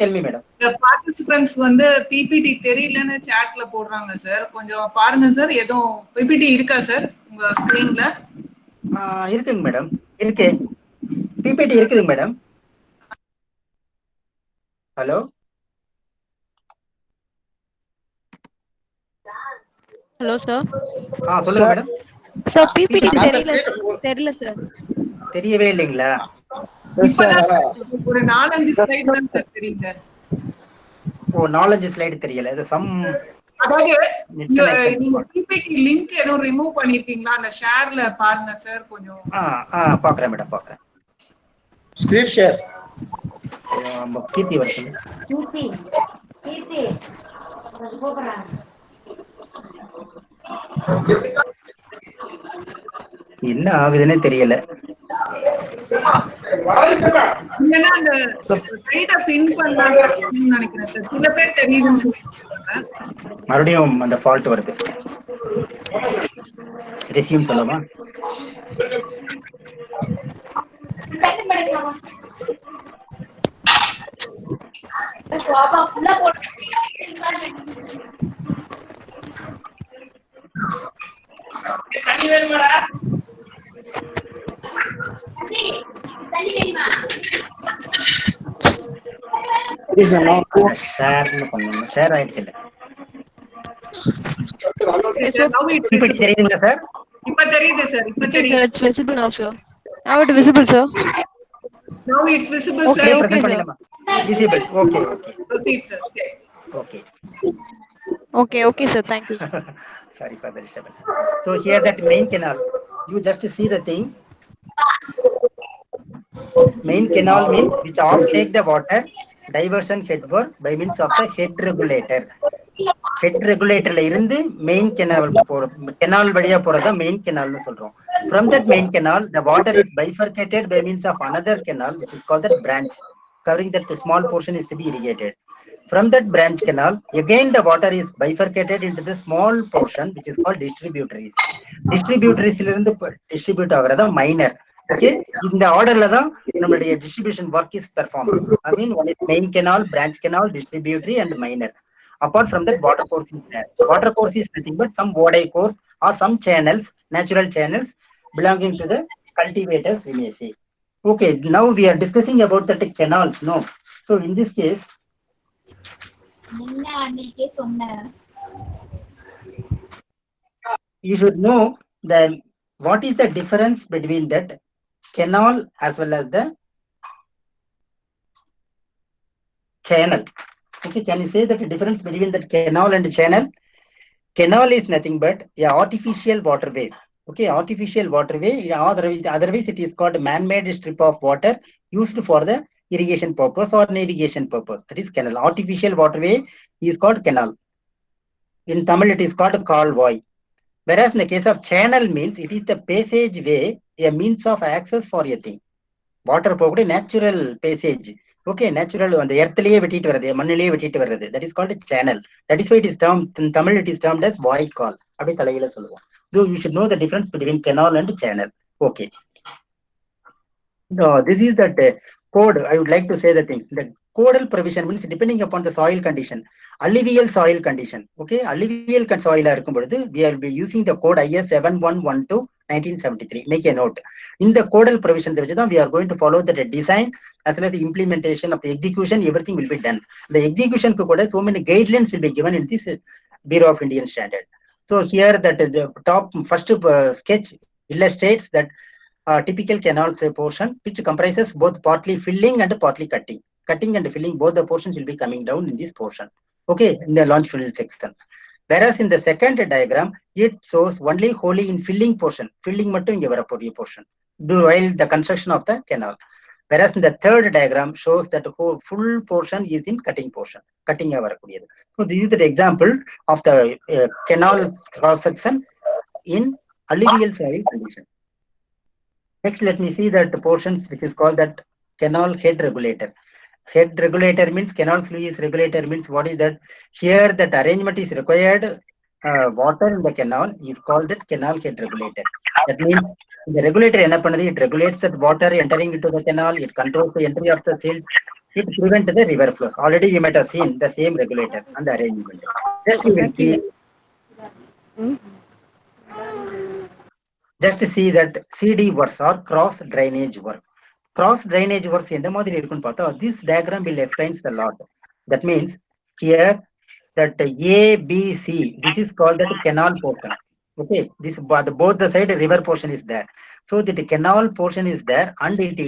டெல் மீ மேடம். பார்ட்டிசிபென்ட்ஸ் வந்து பிபிடி தெரியலன்னு சாட்ல போடுறாங்க சார், கொஞ்சம் பாருங்க சார். எதுவும் பிபிடி இருக்கா சார் உங்க ஸ்கிரீன்ல? இருக்குங்க மேடம், இருக்கு, பிபிடி இருக்குதுங்க மேடம். Hello hello sir. சொல்லுங்க மேடம். சார் பிபிடி தெரியல சார். தெரியவே இல்லைங்களா? ஒரு 4-5 ஸ்லைட் தான் சார் தெரியல. ஓ, 4-5 ஸ்லைடு தெரியல. இது சம், அதாவது நீங்க பிபிடி லிங்க் ஏதோ ரிமூவ் பண்ணிருக்கீங்களா? அந்த ஷேர்ல பாருங்க சார் கொஞ்சம். பாக்குறேன் மேடம், பாக்குறேன். ஸ்கிரீன் ஷேர் கீர்த்தி வருஷம் என்ன ஆகுதுன்னே தெரியல. மறுபடியும் அந்த ஃபால்ட் வருது. ரெஸ்யூம் சொல்லமா? தண்ணி வேணுமாடா? ஷேர் ஆயிடுச்சு இல்ல? தெரியுதுங்களா சார்? இப்ப தெரியுது சார். இப்ப தெரியுது. It's visible now, sir. Now it visible, sir. Now it's visible, Okay, sir. okay, sir. Visible. Okay, okay. Proceed, sir. Okay. Okay, okay, sir. Thank you. Sorry for the disturbance. So here that main canal, you just see the thing. Main canal means which off take the water diversion head work by means of the head regulator. Head regulator la irundhu main canal canal valiya poradha main canal nu solrom. From that main canal the water is bifurcated by means of another canal which is called that branch, covering that small portion is to be irrigated. From that branch canal again the water is bifurcated into the small portion which is called distributaries. Distributaries la irundhu distribute agradha minor. Okay, in the order la da nammudaiya distribution work is performed. I mean one is main canal, branch canal, distributary and minor. Apart from that, water course is there. Water course is nothing but some Vodai course or some channels, natural channels belonging to the cultivators, we may say. Okay, now we are discussing about the canals. No, so in this case, you should know that what is the difference between that canal as well as the channel. Okay, can you say that the difference between the canal and channel? Canal is nothing but artificial waterway. Okay, artificial waterway. Otherwise, it is called man-made strip of water used for the irrigation purpose or navigation purpose. That is canal. Artificial waterway is called canal. In Tamil, it is called kalvai. Whereas in the case of channel means it is the passage way, a means of access for a thing. Water போகக்கூடிய natural passage. Okay, natural on the earthலயே வெட்டிட்டு வருது, மண்ணிலேயே வெட்டிட்டு வருது. That is called a channel. That is why it is termed, in Tamil it is termed as வாய்க்கால். அப்படி தலையில சொல்லுவோம். So you should know the difference between canal and channel. Okay. No, this is that code. I would like to say the things. The codal provision means depending upon the soil condition, alluvial soil condition. Okay, alluvial soil இருக்கும் பொழுது we will be using the code IS 7112/1973. Make a note. In the codal provision, we are going to follow the design as well as the implementation of the execution. Everything will be done. The execution code, so many guidelines will be given in this Bureau of Indian Standard. So here that the top first sketch illustrates that typical canals portion, which comprises both partly filling and partly cutting. Cutting and filling, both the portions will be coming down in this portion. Okay, in the longitudinal section. Whereas in the second diagram, it shows only wholly in filling portion. Filling mattum inge varapoodiya portion while the construction of the canal. Whereas in the third diagram shows that whole full portion is in cutting portion. Cutting varakoodiyadu. So this is the example of the canal cross section in alluvial soil condition. Next, let me see that the portions which is called that canal head regulator. Head regulator means canal sluice regulator means what is that? Here that arrangement is required. Water in the canal is called that canal head regulator. That means the regulator it regulates that water entering into the canal. It controls the entry of the silt. It prevents the river flows. Already you might have seen the same regulator and the arrangement. Just you will see. Just see that CD works or cross drainage work. Cross drainage works in the மாதிரி இருக்குன்னு பார்த்தா this diagram will explains a lot. That means here that A, B, C, this is called the canal portion. Okay, this both the side river portion is there. So the canal portion is there, and it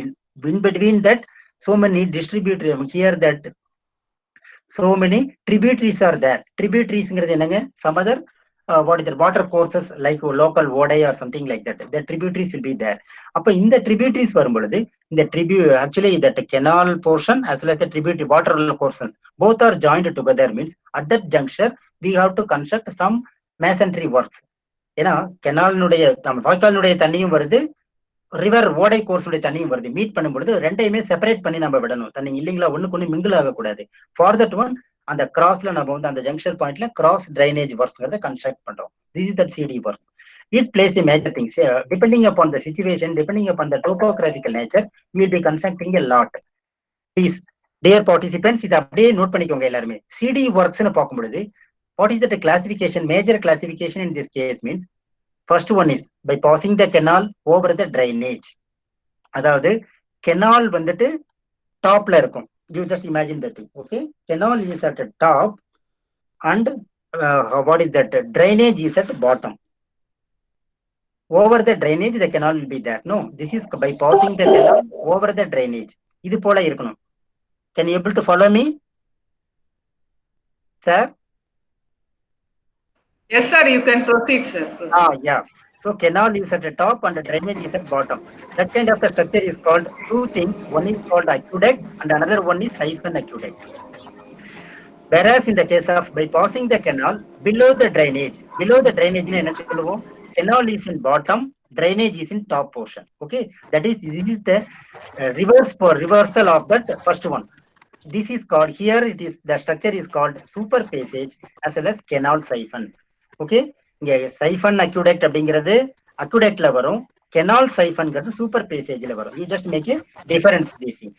in between that so many distributary here that so many tributaries are there. Tributaries enanga some other what is the water courses like local Vodai or something like that. The tributaries will be there. Appa in the tributaries varumbodhu in the actually that canal portion as well as the tributary water courses both are joined together means at that juncture we have to construct some masonry works. ஏன்னா கெனாலினுடைய வாய்க்காலினுடைய தண்ணியும் வருது, river ஓடை கோர்ஸுடைய தண்ணியும் வருது. Meet பண்ணும்பொழுது ரெண்டையுமே separate பண்ணி நம்ம விடணும். தண்ணி இல்லைங்களா, ஒண்ணுக்கு ஒண்ணு மிங்கிள் ஆகக்கூடாது. ஃபார் தட் ஒன் அந்த கிராஸ்ல நம்ம வந்து அந்த ஜங்ஷன் பாயிண்ட்ல கிராஸ் டிரைனேஜ் ஒர்க்ஸ்ங்கிறத கன்ஸ்ட்ரக்ட் பண்றோம். This is that CD works. It plays a major thing. Depending upon the situation, depending upon the topographical nature, we will be constructing a lot. Please, dear participants, இதை அப்படியே note பண்ணிக்கோங்க எல்லாருமே. CD worksன்னு பார்க்கும்பொழுது what is the classification? Major classification in this case means first one is by passing the canal over the drainage. அதாவது canal வந்துட்டு டாப்ல இருக்கும். You just imagine that thing. Okay, canal is at the top and what is that? Drainage is at the bottom. Over the drainage the canal will be there. No, this is by passing the canal over the drainage. இது போல இருக்கணும். Can you able to follow me, sir? Yes, sir. You can proceed, sir. Proceed. Yeah. So canal is at the top and the drainage is at bottom. That kind of the structure is called two things. One is called aqueduct and another one is siphon aqueduct. Whereas in the case of by passing the canal below the drainage என்ன சொல்லுவோம்? Canal is in bottom, drainage is in top portion. Okay, that is this is the reversal of that first one. This is called here it is the structure is called super passage as well as canal siphon. Okay, இங்க siphon aqueduct அப்படிங்கிறது aqueductல வரும், canal siphonங்கிறது super passageல வரும். You just make a difference these things.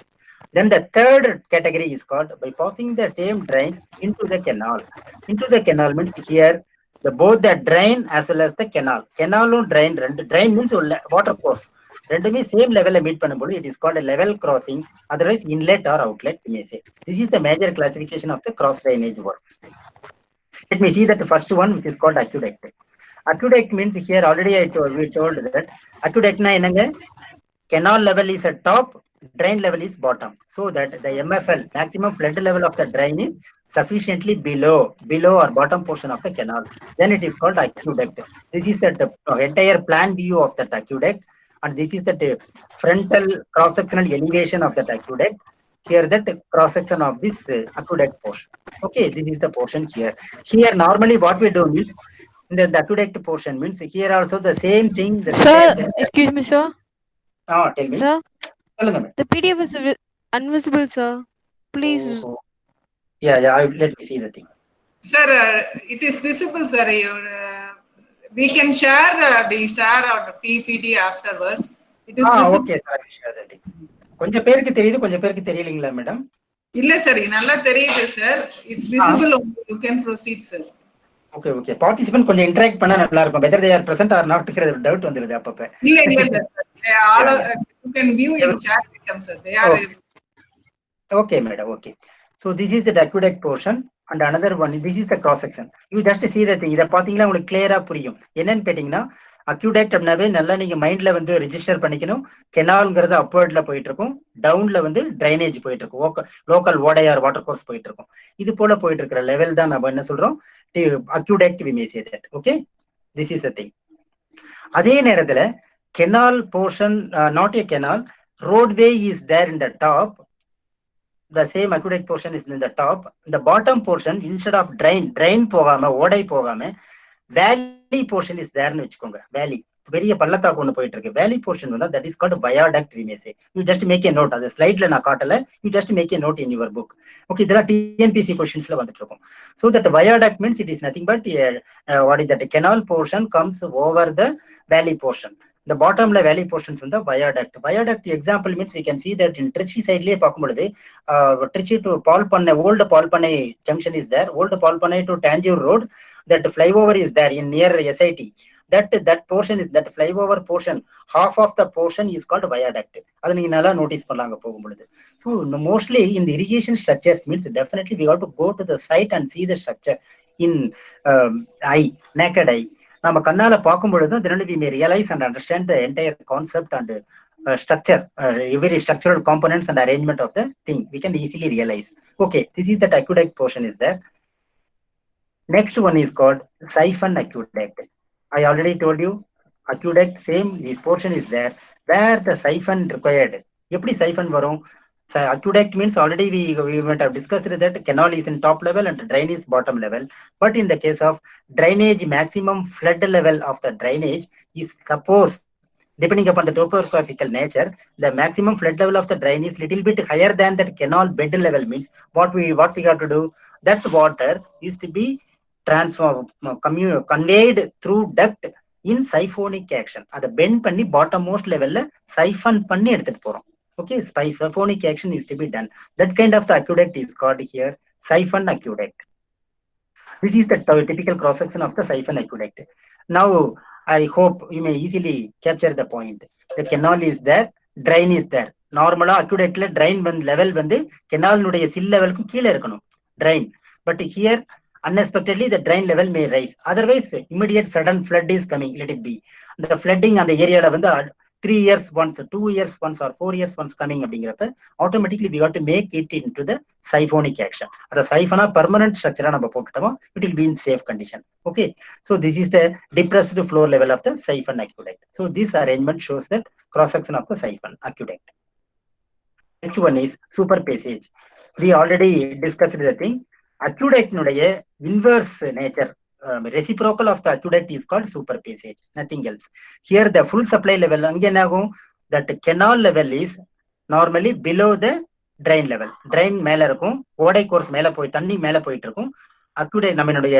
Then the third category is called by passing the same drain into the canal. Into the canal means here both the drain as well as the canal. Canal and drain means water course. ரெண்டுமே same லெவல்ல meet பண்ணும்போது it is called a level crossing, otherwise inlet or outlet we may say. This is the major classification of the cross drainage works. Let me see that the first one, which is called aqueduct. Aqueduct means here already we told that aqueduct na enanga, canal level is at top, drain level is bottom, so that the MFL, maximum flood level of the drain, is sufficiently below or bottom portion of the canal. Then it is called aqueduct. This is the entire plan view of that aqueduct, and this is the frontal cross-sectional elevation of that aqueduct. Here that cross-section of this aqueduct portion. Okay, this is the portion here. Here normally what we do is, in the aqueduct portion means here also the same thing. Sir, excuse me, sir. Tell me. Sir, the PDF is invisible, sir. Please. Oh. Yeah. Let me see the thing. Sir, it is visible, sir. We can share the star or the PPT afterwards. It is visible. Okay, sir. I will share the thing. கொஞ்சம் பேருக்கு தெரியுது, கொஞ்சம் பேருக்கு தெரியலீங்களா madam? இல்ல sir, நல்லா தெரியுது sir. It's visible. You can proceed, sir. Okay. Participant கொஞ்சம் interact பண்ணா நல்லா இருக்கும். Whether they are present or not ங்கற டவுட் வந்துருது அப்பப்ப. இல்ல சார். You can view in chat with them, sir. They are Okay, madam. Okay. So this is the aqueduct portion, and another one, this is the cross section. You just see the thing. இத பாத்தீங்கன்னா உங்களுக்கு கிளியரா புரியும். என்னன்னு கேட்டிங்கன்னா, aqueduct அப்படினாவே நல்லா நீங்க மைண்ட்ல வந்து ரெஜிஸ்டர் பண்ணிக்கணும். கெனால்ங்கிறது அப்வர்ட்ல போயிட்டு இருக்கும், டவுன்ல வந்து ட்ரைனேஜ் போயிட்டு இருக்கும், லோக்கல் ஓடையார் வாட்டர் கோர்ஸ் போயிட்டு இருக்கும். இது போல போயிட்டு இருக்கிற லெவல் தான் நம்ம என்ன சொல்றோம், aqueduct we may say that. Okay, this is the thing. அதே நேரத்துல canal portion, not a canal, roadway is there in the top. The same aqueduct portion is in the top. The bottom portion, instead of drain போகாம, ஓடை போகாம, valley portion is there னு வெச்சுக்கோங்க. valley பெரிய பள்ளத்தாக்கு ஒன்னு போயிட்டு இருக்கு. valley portion வந்து that is called viaduct we may say. You just make a note. அது ஸ்லைட்ல நான் காட்டல. You just make a note in your book. Okay, இதெல்லாம் TNPC questionsல வந்துட்டு இருக்கும். So that viaduct means it is nothing but what is that, canal portion comes over the valley portion. The bottom valley portions in the viaduct. Viaduct example means we can see that in Trichy side liye paakumbodhu, Trichy to Paul Panne, old Paul Panne junction is there. Old Paul Panne to Tanjore road, that flyover is there in near SIT. That portion is, that flyover portion, half of the portion is called viaduct. Adu neenga nalla notice pannanga pogumbodhu. So mostly in the irrigation structures means definitely we have to go to the site and see the structure in naked eye. நம்ம கண்ணால பார்க்கும்பொழுது then we may realize and understand the entire concept and structure, every structural components and arrangement of the thing we can easily realize. Okay, this is that aqueduct portion is there. Next one is called siphon aqueduct. I already told you aqueduct, same, this portion is there where the siphon required. எப்படி siphon வரும்? Aqueduct means already we might have discussed that canal is in top level and drain is bottom level. But in the case of drainage, maximum flood level of the drainage is, suppose depending upon the topographical nature, the maximum flood level of the drain is little bit higher than that canal bed level, means what we have to do, that water is to be conveyed through duct in siphonic action. Ada bend பண்ணி bottom most level siphon பண்ணி எடுத்துட்டு போறோம். Okay, siphonic action is to be done. That kind of the aqueduct is called here siphon aqueduct. This is the typical cross section of the siphon aqueduct. Now I hope you may easily capture the point. The canal is there, drain is there. Normally aqueduct la drain level வந்து canal nuடைய sill level க்கு கீழ இருக்கணும் drain. But here unexpectedly the drain level may rise. Otherwise immediate sudden flood is coming, let it be. The flooding on the area la வந்து 3 years once, 2 years once or 4 years once coming அப்படிங்கிறப்ப automatically we got to make it into the siphonic action. The siphon permanent structure நம்ம போட்டுட்டோம், it will be in safe condition. Okay, so this is the depressed floor level of the siphon aqueduct. So this arrangement shows that cross section of the siphon aqueduct. Next one is super passage. We already discussed the thing. Aqueduct nuடைய inverse nature, reciprocal of the aqueduct is called super passage, nothing else. Here the full supply level ange enagum, that canal level is normally below the drain level. Drain மேல இருக்கும், ஓடை course மேல போய் தண்ணி மேல போயிட்டு இருக்கும். aqueduct நம்மளுடைய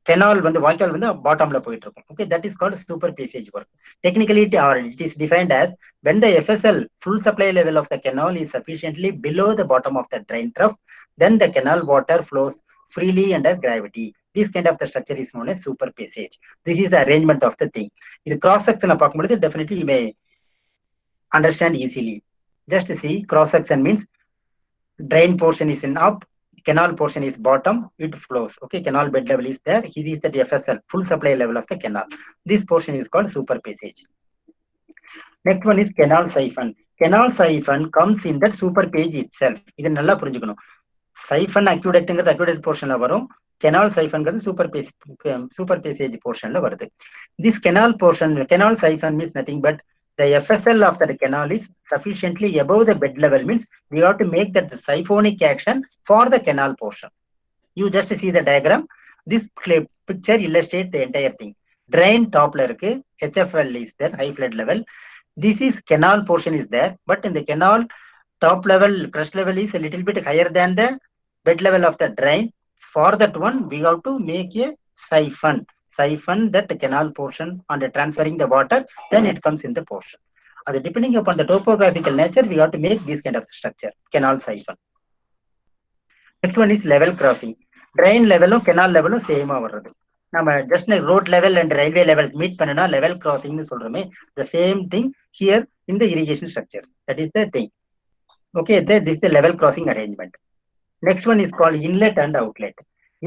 canal வந்து வாய்க்கால் வந்து பாட்டம்ல போயிட்டு இருக்கும். Okay, that is called super passage work. Technically it is defined as when the FSL full supply level of the canal is sufficiently below the bottom of the drain trough, then the canal water flows freely under gravity. This kind of the structure is known as super passage. This is the arrangement of the thing. இது cross section பார்க்கும்போது definitely you may understand easily. Just see, cross section means drain portion is in up, canal portion is bottom, it flows. Okay, canal bed level is there. This is the FSL, full supply level of the canal. This portion is called super passage. Next one is canal siphon. Canal siphon comes in that super page itself. இது நல்லா புரிஞ்சுக்கணும். Siphon aqueductங்கிறது aqueduct portionல வரும். Canal siphonங்கிறது super passage portionல வருது. This canal portion, canal siphon means nothing but the FSL of the canal is sufficiently above the bed level, means we have to make that the siphonic action for the canal portion. You just see the diagram. This picture illustrates the entire thing. Drain top la irukku, HFL is there, high flood level. This is canal portion is there, but in the canal top level, crest level is a little bit higher than the bed level of the drain. For that one, we have to make a siphon that canal portion and transferring the water, then it comes in the portion. Depending upon the topographical nature, we have to make this kind of structure, canal siphon. Next one is level crossing. Drain level canal level same varudhu. Nama just road level and railway level meet panna level crossing nu solrome, the same thing here in the irrigation structures. That is the thing. Okay, this is the level crossing arrangement. Next one is called inlet and outlet.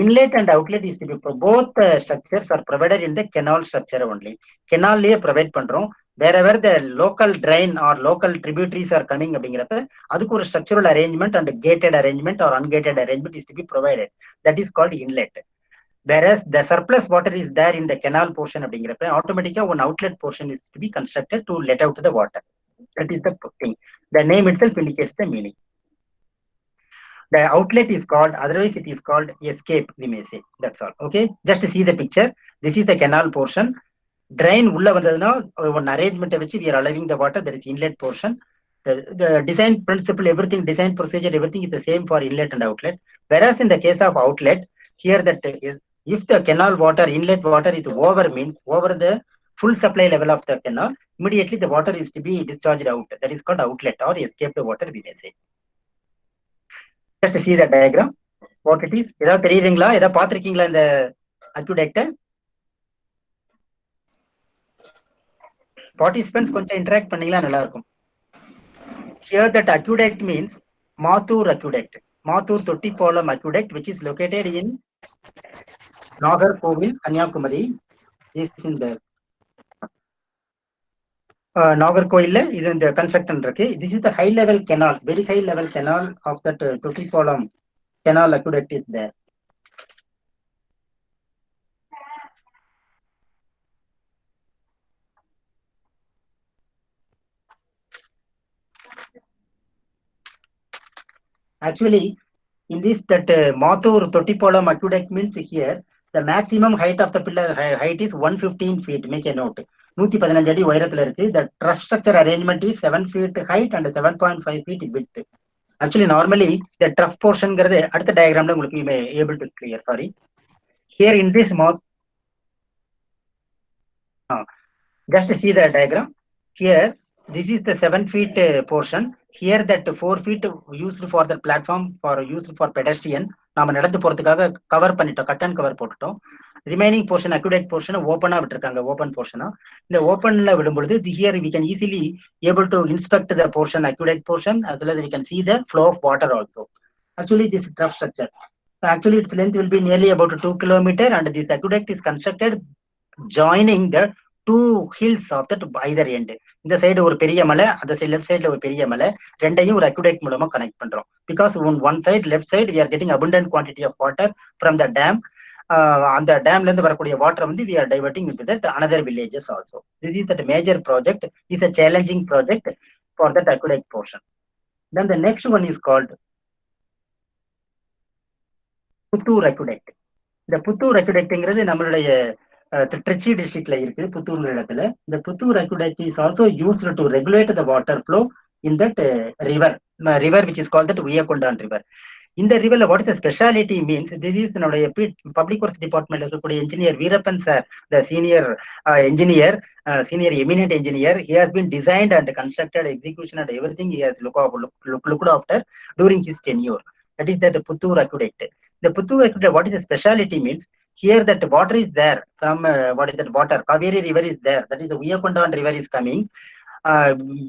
Inlet and outlet is to be both structures are provided in the canal structure only. Canal liye provide பண்றோம். Wherever the local drain or local tributaries are coming அப்படிங்கிறப்ப அதுக்கு ஒரு structural arrangement and gated arrangement or ungated arrangement is to be provided. That is called inlet. Whereas the surplus water is there in the canal portion அப்படிங்கிறப்ப automatically one outlet portion is to be constructed to let out the water. That is the thing. The name itself indicates the meaning. The outlet is called, otherwise it is called escape, we may say. That's all. Okay, just to see the picture. This is the canal portion. Drain உள்ள வந்ததுனா one arrangement which we are allowing the water. There is inlet portion. The design principle, everything, design procedure, everything is the same for inlet and outlet. Whereas in the case of outlet, here that is, if the canal water, inlet water is over, means over the full supply level of the canal, immediately the water is to be discharged out. That is called outlet or escaped water, we may say. Just see the diagram, what it is. ஏதாவது தெரியுதுங்களா? ஏதாவது பார்த்திருக்கீங்களா இந்த aqueduct? Participants கொஞ்சம் interact பண்ணீங்களா நல்லா இருக்கும். Here that aqueduct means Mathur aqueduct, Mathur Tottipalam aqueduct, which is located in Nagarkovil, Kanyakumari. This is in the Nagarkoil இது இந்த கன்ஸ்ட்ரக்ஷன் இருக்கு. This is the high level canal, very high level canal of that Tottipalam canal aqueduct is there. Actually, in this that Mathur Tottipalam aqueduct means here the maximum height of the pillar height is 115 feet. Make a note. 115 அடி உயரத்துல இருக்கு. The truss structure arrangement is 7 feet height and 7.5 feet width. Actually, normally the trough portion ங்கிறது அடுத்த diagramல உங்களுக்கு you may able to clear. Sorry. Here in this just see the diagram. Here, this is the 7 feet portion. Here that 4 feet used for the platform for used for pedestrian. நாம நடந்து போறதுக்காக cover பண்ணிட்டோம், cut and cover போட்டுட்டோம். Remaining portion aqueduct portion ஓப்பனா விட்டுருக்காங்க, open போர்ஷனா. இந்த ஓப்பன்ல விடும்பொழுது here we can easily able to inspect the portion, aqueduct portion, as well as we can see the flow of water also. Actually, this trough structure, actually its length will be nearly about 2 kilometers, and this aqueduct is constructed joining the two hills of that either end. இந்த side ஒரு பெரிய மலை, அந்த side left சைடுல ஒரு பெரிய மலை, ரெண்டையும் ஒரு aqueduct மூலமா கனெக்ட் பண்றோம். Because on one side, left side, we are getting abundant quantity of water from the dam. அந்த டேம்ல இருந்து வரக்கூடிய வாட்டர் வந்து we are diverting into that another villages also. This is that major project, is a challenging project for that aqueduct portion. Then the next one is called Puttur aqueduct. இந்த Puttur aqueductங்கிறது நம்மளுடைய Trichy districtல இருக்கு, புத்தூர் இடத்துல. இந்த Puttur aqueduct is also used to regulate the water flow in that river which is called that Uyakondan river. In the river, what is the speciality means? This is public works department engineer Veerapan sir, the senior engineer, senior eminent engineer. He has been designed and constructed, execution and everything he has looked after during his tenure. That is that Puttur aqueduct. The Puttur aqueduct, what is the speciality means? Here that water is there from what is that water? Kaveri river is there. That is the Uyakondan river is coming.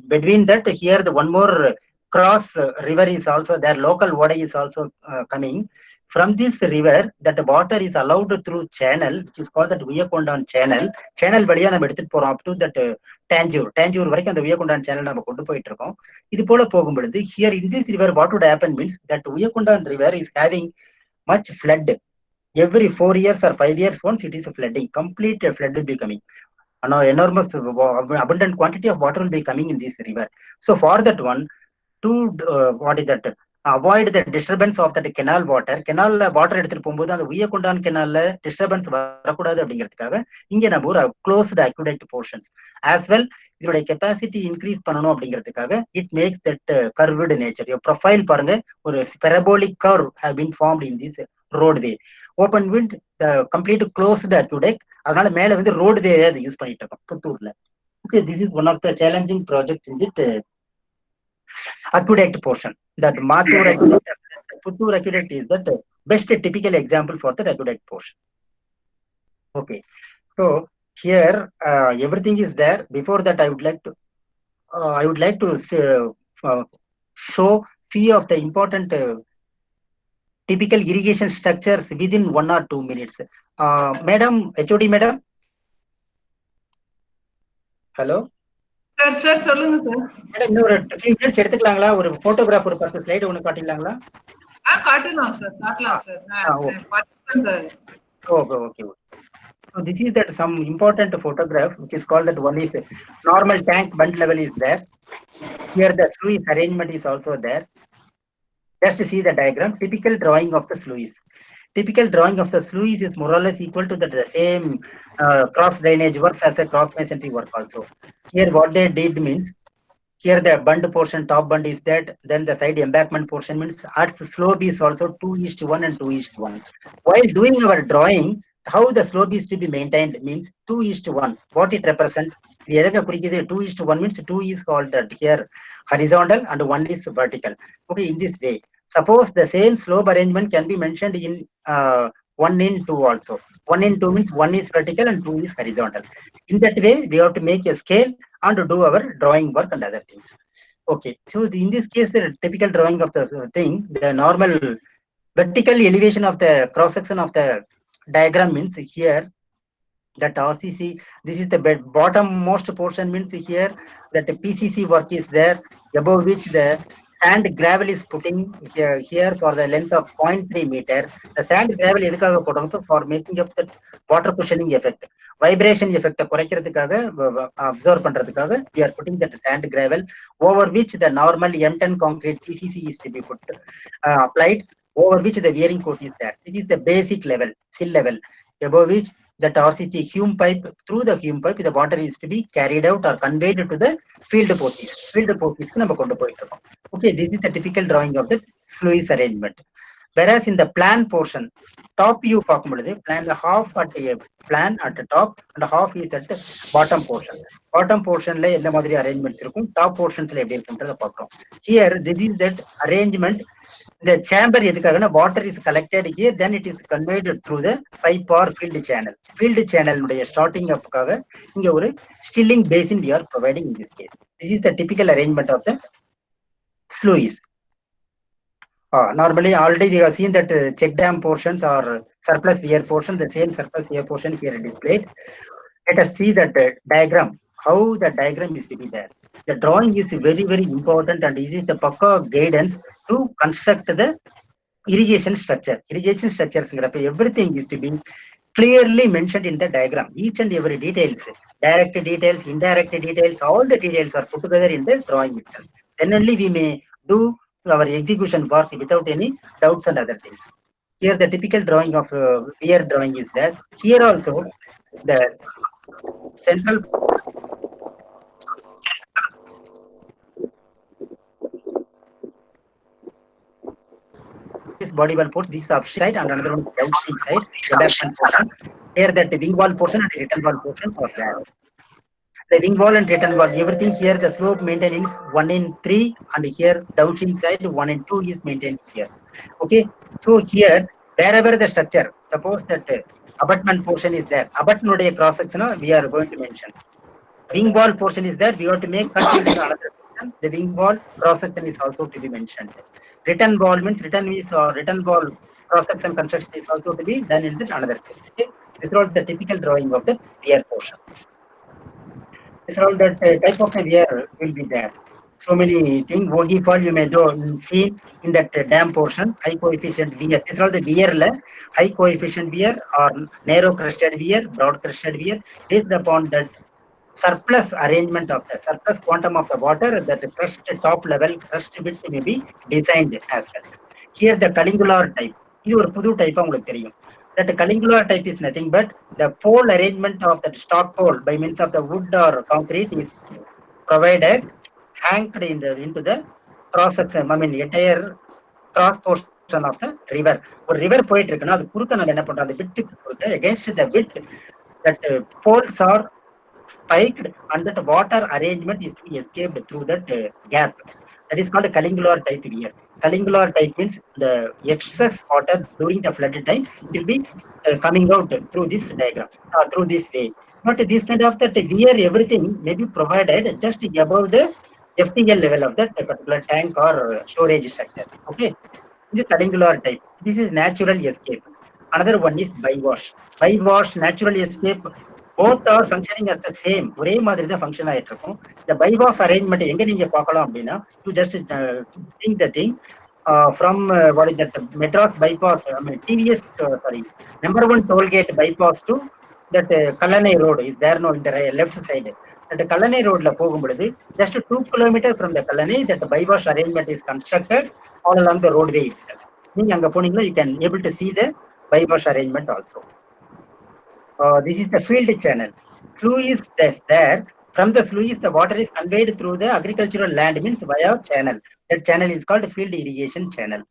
Between that, here the one more cross river is also there. Local water is also coming. From this river, that water is allowed through channel, which is called that Uyakondan channel. Channel வழியா நம்ம எடுத்துட்டு போறோம் up to that Tanjore வரைக்கும் அந்த Uyakondan channel நம்ம கொண்டு போயிட்டு இருக்கோம். இது போல போகும் பொழுது here in this river what would happen means that Uyakondan river is having much flood. Every 4 years or 5 years once it is flooding. Complete flood will be coming. An enormous abundant quantity of water will be coming in this river. So for that one, to avoid the disturbance of that canal water எடுத்துட்டு போகும்போது அந்த Uyarkondan canalல disturbance வரக்கூடாது அப்படிங்கிறதுக்காக இங்க நம்ம ஒரு closed aqueduct portions as well இதோட capacity increase பண்ணணும் அப்படிங்கிறதுக்காக it makes that curved nature. Your profile பாருங்க, ஒரு parabolic curve have been formed in this roadway. Open wind, the complete closed aqueduct, அதனால மேல வந்து roadway அதை யூஸ் பண்ணிட்டு இருக்கோம் புத்தூர்ல. Okay, this is one of the challenging project in it. Aqueduct portion, that Mathur aqueduct, Puttur aqueduct is that best typical example for the aqueduct portion. Okay, so here everything is there. Before that, I would like to say, show few of the important typical irrigation structures within 1 or 2 minutes. Madam, HOD madam. Hello. Sir சொல்லுங்க sir. Madam இன்னொரு 3 minutes எடுத்துக்கலாங்களா? ஒரு photograph ஒரு 10 slide ஒன்னு காட்டிடலாங்களா? காட்டலாம் sir. பார்த்துட்டேன் sir. Okay. So this is that some important photograph which is called that one is normal tank bund level is there. Here the sluice arrangement is also there. Just to see the diagram, typical drawing of the sluice. Typical drawing of the sluice is more or less equal to the same cross drainage works as a cross masonry work also. Here what they did means, here the bund portion, top bund is that, then the side embankment portion means at slope is also 2:1 and 2:1. While doing our drawing, how the slope is to be maintained means 2:1. What it represents? 2:1 means 2 is called that here horizontal and 1 is vertical. Okay, in this way, suppose the same slope arrangement can be mentioned in 1:2 also. 1:2 means 1 is vertical and 2 is horizontal. In that way, we have to make a scale and to do our drawing work and other things. Okay, so in this case, the typical drawing of the thing, the normal vertical elevation of the cross section of the diagram means here that RCC, this is the bottommost portion means here that the PCC work is there, above which the sand gravel is putting here for the length of 0.3 meter. The sand gravel எதுக்காக போடுறாங்க? For making up the water cushioning effect, vibration effect குறைக்கிறதுக்காக, absorb பண்றதுக்காக we are putting that sand gravel, over which the normal M10 concrete PCC is to be put applied, over which the wearing coat is there. This is the basic level, sill level, above which that RCC hume pipe, through the hume pipe the water is to be carried out or conveyed to the field porches. Okay, this is the typical drawing of the sluice arrangement. Whereas in the plan portion, top view plan the half at a plan at the top and half is at the bottom portion. Bottom portion la endha madri arrangements irukum, top portions la eppadi irukundra paakrom. Here this is that arrangement. The chamber edukagana water is collected here, then it is conveyed through the pipe or field channel. Field channel nuடைய starting up kaga inga oru stilling basin we are providing in this case. This is the typical arrangement of the sluice. Normally already we have seen that check dam portions or surplus weir portion, the same surplus weir portion here displayed. Let us see that diagram, how the diagram is to be there. The drawing is very, very important and this is the pakka guidance to construct the irrigation structure. Irrigation structures, everything is to be clearly mentioned in the diagram. Each and every details, direct details, indirect details, all the details are put together in the drawing itself. Then only we may do our execution work without any doubts and other things. Here the typical drawing of weir drawing is there. Here also the central is body wall portion. This is upstream side, and another one is downstream side, embankment portion. Here that the wing wall portion and the return wall portions are there. The wing wall and return wall, everything here, the slope maintenance 1 in 3, and here downstream side 1 in 2 is maintained here. Okay, so here wherever the structure, suppose that abutment portion is there, abutment cross section we are going to mention. Wing wall portion is there, we have to make cut into the another portion. The wing wall cross section is also to be mentioned. Return wall means return wall cross section construction is also to be done in the another case. Okay, this is all the typical drawing of the pier portion. This is all that type of a weir will be there. So many things. Wogi fall you may see in that dam portion. High coefficient weir. This is all the weir. High coefficient weir or narrow crested weir, broad crested weir, based upon that surplus arrangement of the surplus quantum of the water, that crust top level crust bits may be designed as well. Here the Kalingular type. This is a pudu type. That Kalingular type is nothing but the pole arrangement of that stock pole by means of the wood or concrete is provided hanged into the cross section. I mean entire cross portion of the river. Or river poet against the width that poles are spiked and that water arrangement is to be escaped through that gap. That is called a Kalingular type weir. Kalingular type means the excess water during the flood time will be coming out through this diagram, through this way. But this kind of that weir, everything may be provided just above the FTL level of that particular tank or storage structure. Okay, this is Kalingular type. This is natural escape. Another one is bywash. Bywash, natural escape. Both are functioning as the same. ஒரே மாதிரி தான் function ஆயிட்டு இருக்கும். The bypass arrangement எங்க நீங்க பார்க்கலாம் அப்படின்னா, you just think the thing from what is that Madras bypass, I mean TVS number 1 toll gate bypass to that Kallanai road is there no in the left side. That Kallanai road la போகும் பொழுது just 2 kilometers from the Kallanai that bypass arrangement is constructed all along the roadway itself. நீங்க அங்க போனீங்கன்னா you can able to see the bypass arrangement also. This is the field channel. Sluice is there. From the sluice, the water is conveyed through the agricultural land, means via channel. That channel is called field irrigation channel.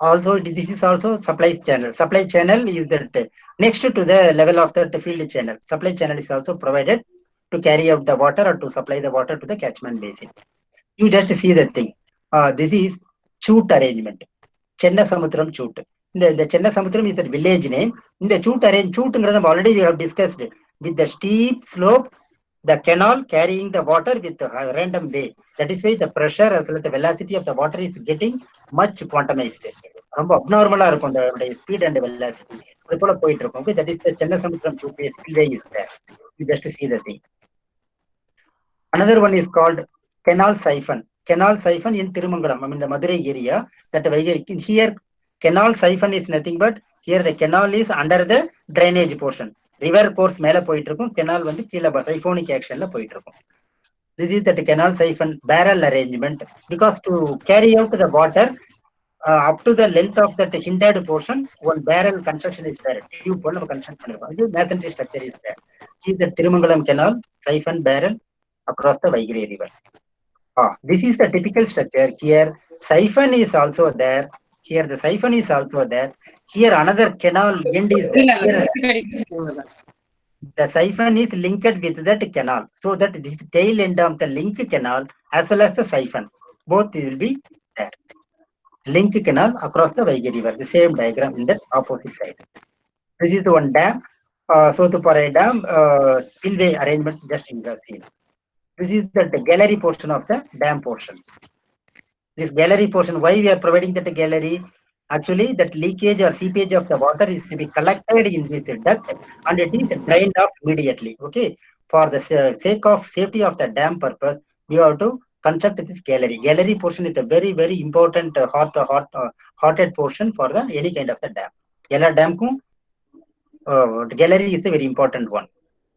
Also, this is also supply channel. Supply channel is that next to the level of the field channel. Supply channel is also provided to carry out the water or to supply the water to the catchment basin. You just see the thing. This is chute arrangement. Chenna Samutram chute. The Chenna Samutram is the village name. In the chute already we have discussed with the steep slope, the canal carrying the water with a random way. That is why the pressure as well as the velocity of the water is getting much quantumized. Abnormal the speed and the velocity. Okay, that is the Chenna Samutram chute spillway is there. You just see the thing. Another one is called canal siphon. Canal siphon in Tirumangalam, I mean the Madurai area. That here canal siphon is nothing but here the canal is under the drainage portion. River course மேல போயிட்டு இருக்கும், canal வந்து கீழ siphonic actionல போயிட்டு இருக்கும். This is that canal siphon barrel arrangement, because to carry out the water up to the length of that hindered portion, one barrel construction is there. Tube one construction பண்ணிருக்கோம். This masonry structure is there. This is the Tirumangalam canal siphon barrel across the Vaigiri river. This is the typical structure. Here siphon is also there. Here the siphon is also there. Here another canal end is there. Here, the siphon is linked with that canal, so that this tail end of the link canal as well as the siphon, both will be there. Link canal across the Vaigiri river. The same diagram in the opposite side. This is the one dam. Sotuparai dam spillway arrangement just in the scene. This is the gallery portion of the dam portions. This gallery portion, why we are providing that gallery? Actually, that leakage or seepage of the water is to be collected in this duct and it is drained off immediately. Okay, for the sake of safety of the dam purpose, we have to construct this gallery. Gallery portion is a very, very important hearted portion for the any kind of the dam. Yella dam gallery is a very important one.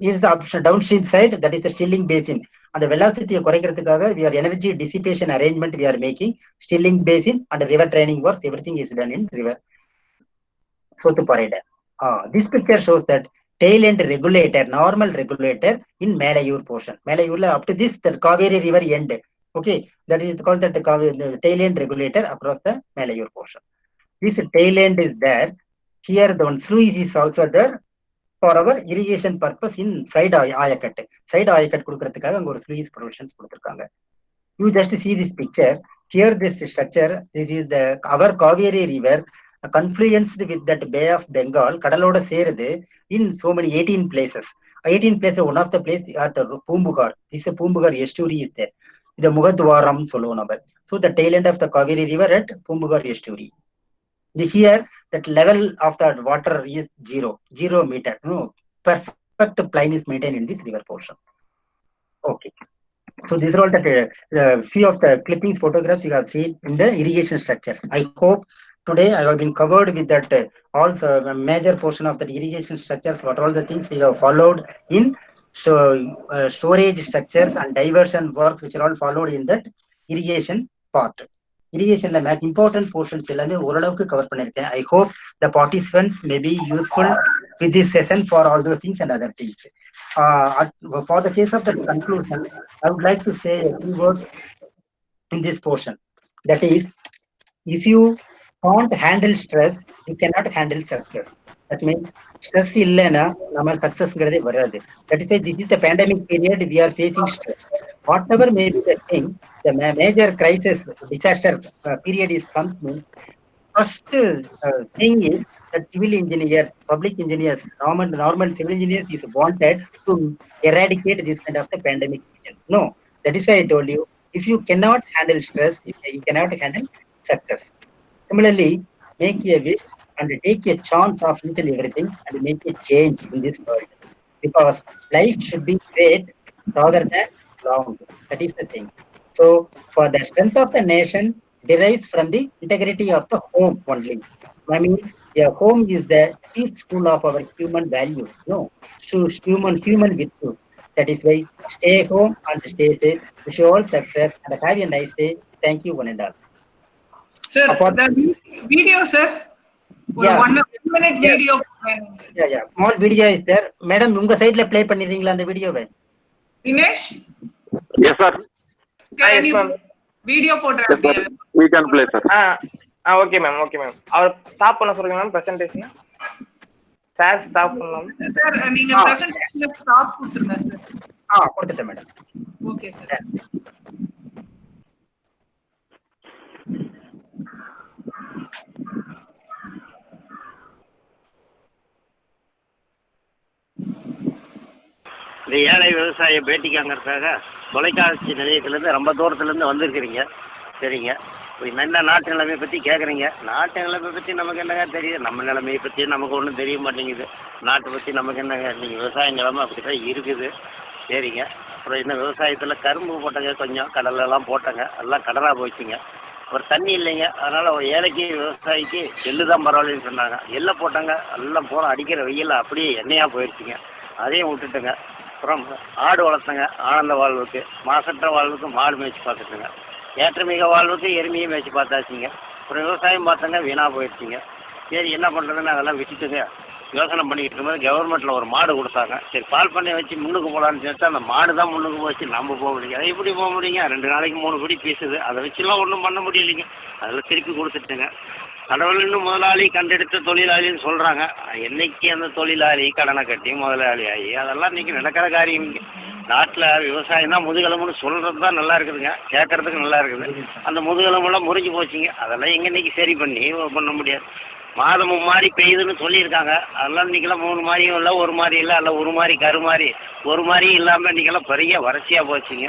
This is the downstream side, that is the stilling basin. And the velocity we are energy dissipation arrangement we are making. Stilling basin and river training works, everything is done in river. Sotuparai dam. This picture shows that tail end regulator, normal regulator in Melayur portion. Melayur up to this, the Kaveri river end. Okay, that is called the tail end regulator across the Malayur portion. This tail end is there. Here the one sluice is also there for our irrigation purpose in side ayakat. Side ayakat கொடுக்கிறதுக்காக அங்க ஒரு sluice provisions கொடுத்திருக்காங்க. You just see this picture. Here this structure, this is our Kaveri river confluenced with that Bay of Bengal, கடலோட சேருது in so many 18 places. 18 places, one of the place at Pumbugar. This Pumbugar estuary is there. The Mugadwaram சொல்லுவோம் நம்ம. So the tail end of the Kaveri river at Pumbugar estuary. Here that level of that water is 0 meter. No, perfect plane is maintained in this river portion. Okay. So these are all the few of the clippings photographs you have seen in the irrigation structures. I hope today I have been covered with that also a major portion of the irrigation structures, what all the things we have followed in storage structures and diversion works which are all followed in that irrigation part. Irrigation important portions எல்லாமே ஓரளவுக்கு cover பண்ணிருக்கேன். I hope the participants may be useful with this session for all those things and other things. For the case of the conclusion, I would like to say a few words in this portion. That is, if you can't handle stress, you cannot handle success. That means stress illena namal success ngradhe varadu. That is why this is the pandemic period we are facing stress. Whatever may be the thing, the major crisis, disaster period is coming. First thing is that civil engineers, public engineers, normal civil engineers is wanted to eradicate this kind of the pandemic agents. No, that is why I told you, if you cannot handle stress, you cannot handle success. Similarly, make a wish and take a chance of each and everything and make a change in this world. Because life should be great rather than long. That is the thing. So, for the strength of the nation derives from the integrity of the home only. I mean, a home is the chief school of our human values. No, human virtues. That is why stay home and stay safe. Wish you all success and have a nice day. Thank you, one and all. Sir, the video, sir. Yeah. 1 minute video. Yeah. Small video is there. Madam, உங்க சைடுல play பண்ணிடுறீங்களா அந்த வீடியோவை? Dinesh? Yes, sir. Can you video போடுறீங்க? We can play, sir. Okay, ma'am. Our stop பண்ண சொல்லுங்க ma'am presentation. Sir stop பண்ணலாம். Sir நீங்க பிரசன்டேஷன்ல ஸ்டாப் கொடுத்துருங்க சார். கொடுத்துட்டேன் மேடம். Okay sir. இந்த ஏழை விவசாய பேட்டிக்காங்கிறதுக்காக தொலைக்காட்சி நிலையத்திலேருந்து ரொம்ப தூரத்துலேருந்து வந்திருக்கிறீங்க. சரிங்க, நல்ல நாட்டு நிலைமையை பற்றி கேட்குறீங்க. நாட்டு நிலைமை பற்றி நமக்கு என்னங்க தெரியும்? நம்ம நிலைமையை பற்றி நமக்கு ஒன்றும் தெரிய மாட்டேங்குது. நாட்டை பற்றி நமக்கு என்னங்க? நீங்கள் விவசாய நிலைமை அப்படி தான் இருக்குது. சரிங்க, அப்புறம் இன்னும் விவசாயத்தில் கரும்பு போட்டங்க, கொஞ்சம் கடலெல்லாம் போட்டங்க, எல்லாம் கடலாக போச்சுங்க. ஒரு தண்ணி இல்லைங்க, அதனால் ஒரு ஏழைக்கு விவசாயிக்கு எள்ளு தான் பரவாயில்லன்னு சொன்னாங்க. எள்ளை போட்டாங்க, எல்லாம் போகிற அடிக்கிற வெயில் அப்படியே எண்ணெயாக போயிடுச்சுங்க. அதையும் விட்டுட்டுங்க. அப்புறம் ஆடு வளர்த்தங்க, ஆனந்த வாழ்வுக்கு, மாசற்ற வாழ்வுக்கு மாடு மேய்ச்சி பார்த்துட்டுங்க. ஏற்றமிக வாழ்வுக்கு எருமையை மேய்ச்சி பார்த்தாச்சுங்க. அப்புறம் விவசாயம் பார்த்தங்க, வீணாக போயிடுச்சுங்க. சரி என்ன பண்ணுறதுன்னு அதெல்லாம் விட்டுட்டுங்க யோசனை பண்ணிக்கிட்டு இருக்கும்போது கவர்மெண்ட்டில் ஒரு மாடு கொடுத்தாங்க. சரி பால் பண்ணை வச்சு முன்னுக்கு போகலான்னு சேர்த்து அந்த மாடு தான் முன்னுக்கு போச்சு. நம்ம போக முடியும், அதை எப்படி போக முடியுங்க? 2 நாளைக்கு 3 படி பீசுது. அதை வச்சுலாம் ஒன்றும் பண்ண முடியலைங்க. அதில் திருப்பி கொடுத்துட்டுங்க. கடவுள்னு முதலாளி கண்டெடுத்த தொழிலாளின்னு சொல்கிறாங்க. என்னைக்கு அந்த தொழிலாளி கடனை கட்டி முதலாளி ஆகி அதெல்லாம் இன்றைக்கி நடக்கிற காரியம். நாட்டில் விவசாயம் தான் முதுகெலும்புன்னு சொல்கிறது தான் நல்லா இருக்குதுங்க, கேட்கறதுக்கு நல்லா இருக்குது. அந்த முதுகெலும்பெல்லாம் முறிஞ்சு போச்சுங்க. அதெல்லாம் எங்கே இன்றைக்கி சரி பண்ண முடியாது. மாதம் மாதிரி பெய்யுதுன்னு சொல்லியிருக்காங்க. அதெல்லாம் இன்றைக்கெல்லாம் 3 மாதிரியும் இல்லை, ஒரு மாதிரி இல்லை, அல்ல ஒரு மாதிரி கருமாறி ஒரு மாதிரியும் இல்லாமல் இன்றைக்கெல்லாம் பெரிய வறட்சியாக போச்சுங்க.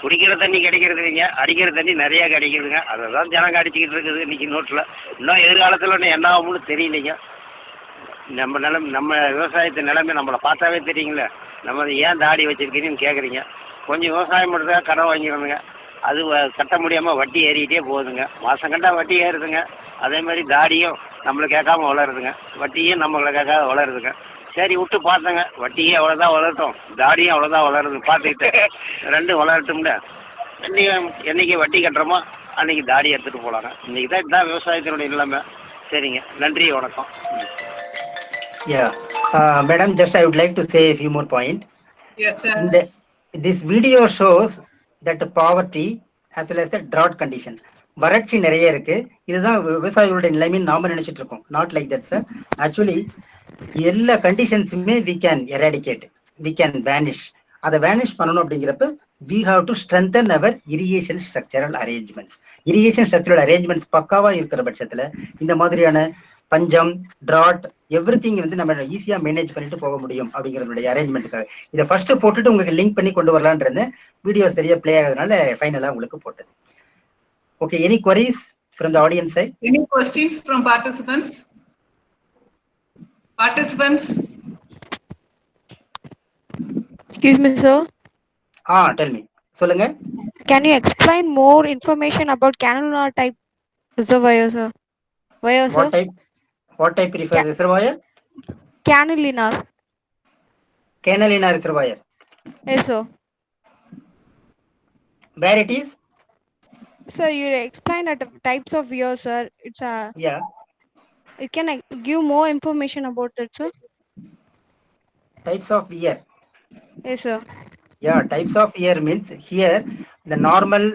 குடிக்கிற தண்ணி கிடைக்கிறது இல்லைங்க, அடிக்கிற தண்ணி நிறையா கிடைக்குதுங்க. அதை தான் ஜனங்க அடிச்சுக்கிட்டு இருக்குது இன்றைக்கி நோட்டில். இன்னும் எதிர்காலத்தில் இன்னும் என்ன ஆகும்னு தெரியலைங்க. நம்ம விவசாயத்து நிலைமை நம்மளை பார்த்தாவே தெரியுங்களே. நம்ம ஏன் தாடி வச்சுருக்கீங்கன்னு கேட்குறீங்க. கொஞ்சம் விவசாயம் மட்டும்தான் கடன் வாங்கிடுறதுங்க. அது கட்ட முடியாமல் வட்டி ஏறிக்கிட்டே போகுதுங்க. மாதம் கண்டா வட்டி ஏறுதுங்க. அதே மாதிரி தாடியும் நம்மளை கேட்காம வளருதுங்க, வட்டியும் நம்மளை கேட்காத வளருதுங்க. சரி விட்டு பார்த்தங்க, வட்டியும் அவ்வளோதான் வளரட்டும், தாடியும் அவ்வளோதான் வளருது பார்த்துக்கிட்டு 2 வளரட்டும்ல. என்னைக்கு வட்டி கட்டுறோமோ அன்றைக்கி தாடி எடுத்துகிட்டு போகலாங்க. இன்றைக்கி தான் இதுதான் விவசாயத்தினுடைய நிலைமை. சரிங்க, நன்றி, வணக்கம். Yeah, madam, just I would like to say a few more points. Yes, sir. This video shows that poverty as well as the drought condition. வறட்சி நிறைய இருக்கு. இதுதான் விவசாயிகளுடைய நிலைமைன்னு நாம நினைச்சிட்டு இருக்கோம். Not like that, sir. Actually, எல்லா கண்டிஷன்ஸுமே we can eradicate, we can vanish. அதை வேனிஷ் பண்ணணும் அப்படிங்கிறப்ப we have to strengthen our irrigation structural arrangements. irrigation structural arrangements பக்காவா இருக்கிற பட்சத்துல இந்த மாதிரியான பஞ்சம், drought, எவ்ரிதிங் வந்து நம்ம ஈஸியா மேனேஜ் பண்ணிட்டு போக முடியும் அப்படிங்கிறதுடைய அரேஞ்ச்மெண்ட்டுக்காக இதை ஃபர்ஸ்ட் போட்டுட்டு உங்களுக்கு லிங்க் பண்ணி கொண்டு வரலான்றது வீடியோ சரியா பிளே ஆகுறதுனால ஃபைனலா உங்களுக்கு போட்டது. Okay, any queries from the audience side? Any questions from participants? Participants? Excuse me, sir. Tell me. சொல்லுங்க. Can you explain more information about cannular type reservoir, sir? Where, sir? What type reservoir? Cannular. Cannular reservoir. Yes, sir. Where it is? Sir, you explained the types of weir, sir. It's a. Yeah. You can give more information about that, sir? Types of weir. Yes, sir. Yeah, types of weir means here the normal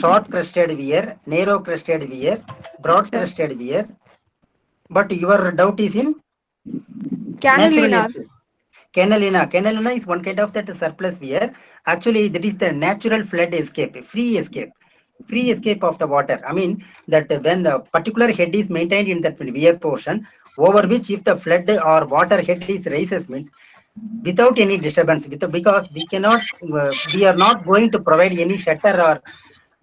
short crested weir, narrow crested weir, broad crested weir. But your doubt is in Cannular. Cannulina is one kind of that surplus weir. Actually, that is the natural flood escape, free escape of the water. I mean that when the particular head is maintained in that weir portion, over which if the flood or water head is rises means without any disturbance, because we are not going to provide any shutter or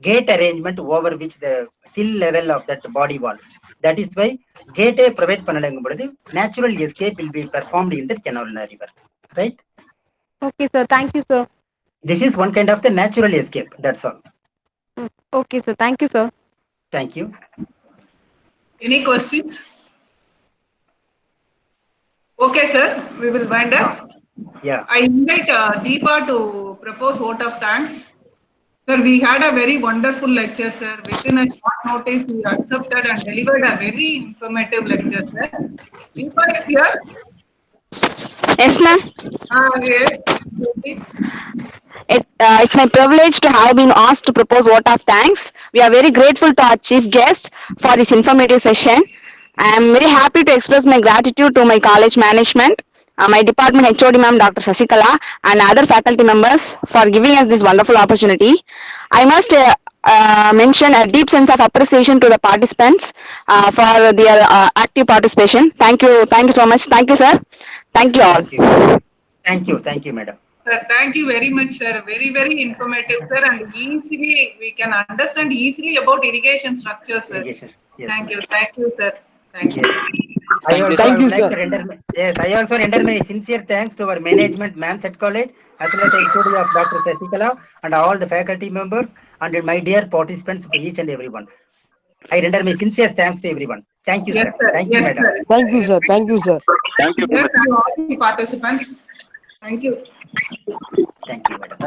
gate arrangement over which the sill level of that body wall. That is why gate provide பண்ணலங்கும் பொழுது natural escape will be performed in the Canulina river, right? Okay, sir. Thank you, sir. This is one kind of the natural escape. That's all. Okay, sir. Thank you, sir. Thank you. Any questions? Okay, sir. We will wind up. Yeah. I invite Deepa to propose vote of thanks. Sir, we had a very wonderful lecture, sir. Within a short notice, we accepted and delivered a very informative lecture, sir. Deepa is here. Yes, ma'am. Yes. It's my privilege to have been asked to propose vote of thanks. We are very grateful to our chief guest for this informative session. I am very happy to express my gratitude to my college management, my department HOD ma'am Dr. Sasikala, and other faculty members for giving us this wonderful opportunity. I must mention a deep sense of appreciation to the participants for their active participation. Thank you so much. Thank you, sir. Thank you all. Thank you, madam. Sir, thank you very much, sir. Very, very informative, sir, and easily we can understand easily about irrigation structures, sir. Yes. Thank you, sir. Thank you. Thank you, sir. I also render my sincere thanks to our management, Manset College, as well as the HOD of Dr. Sasikala, and all the faculty members, and my dear participants, to each and everyone. I render my sincere thanks to everyone. Thank you, Yes, sir. sir. Thank you, Yes, madam. sir. Thank you, sir. Thank you, sir. Thank you. Yes, to all the participants. Thank you. Thank you, madam.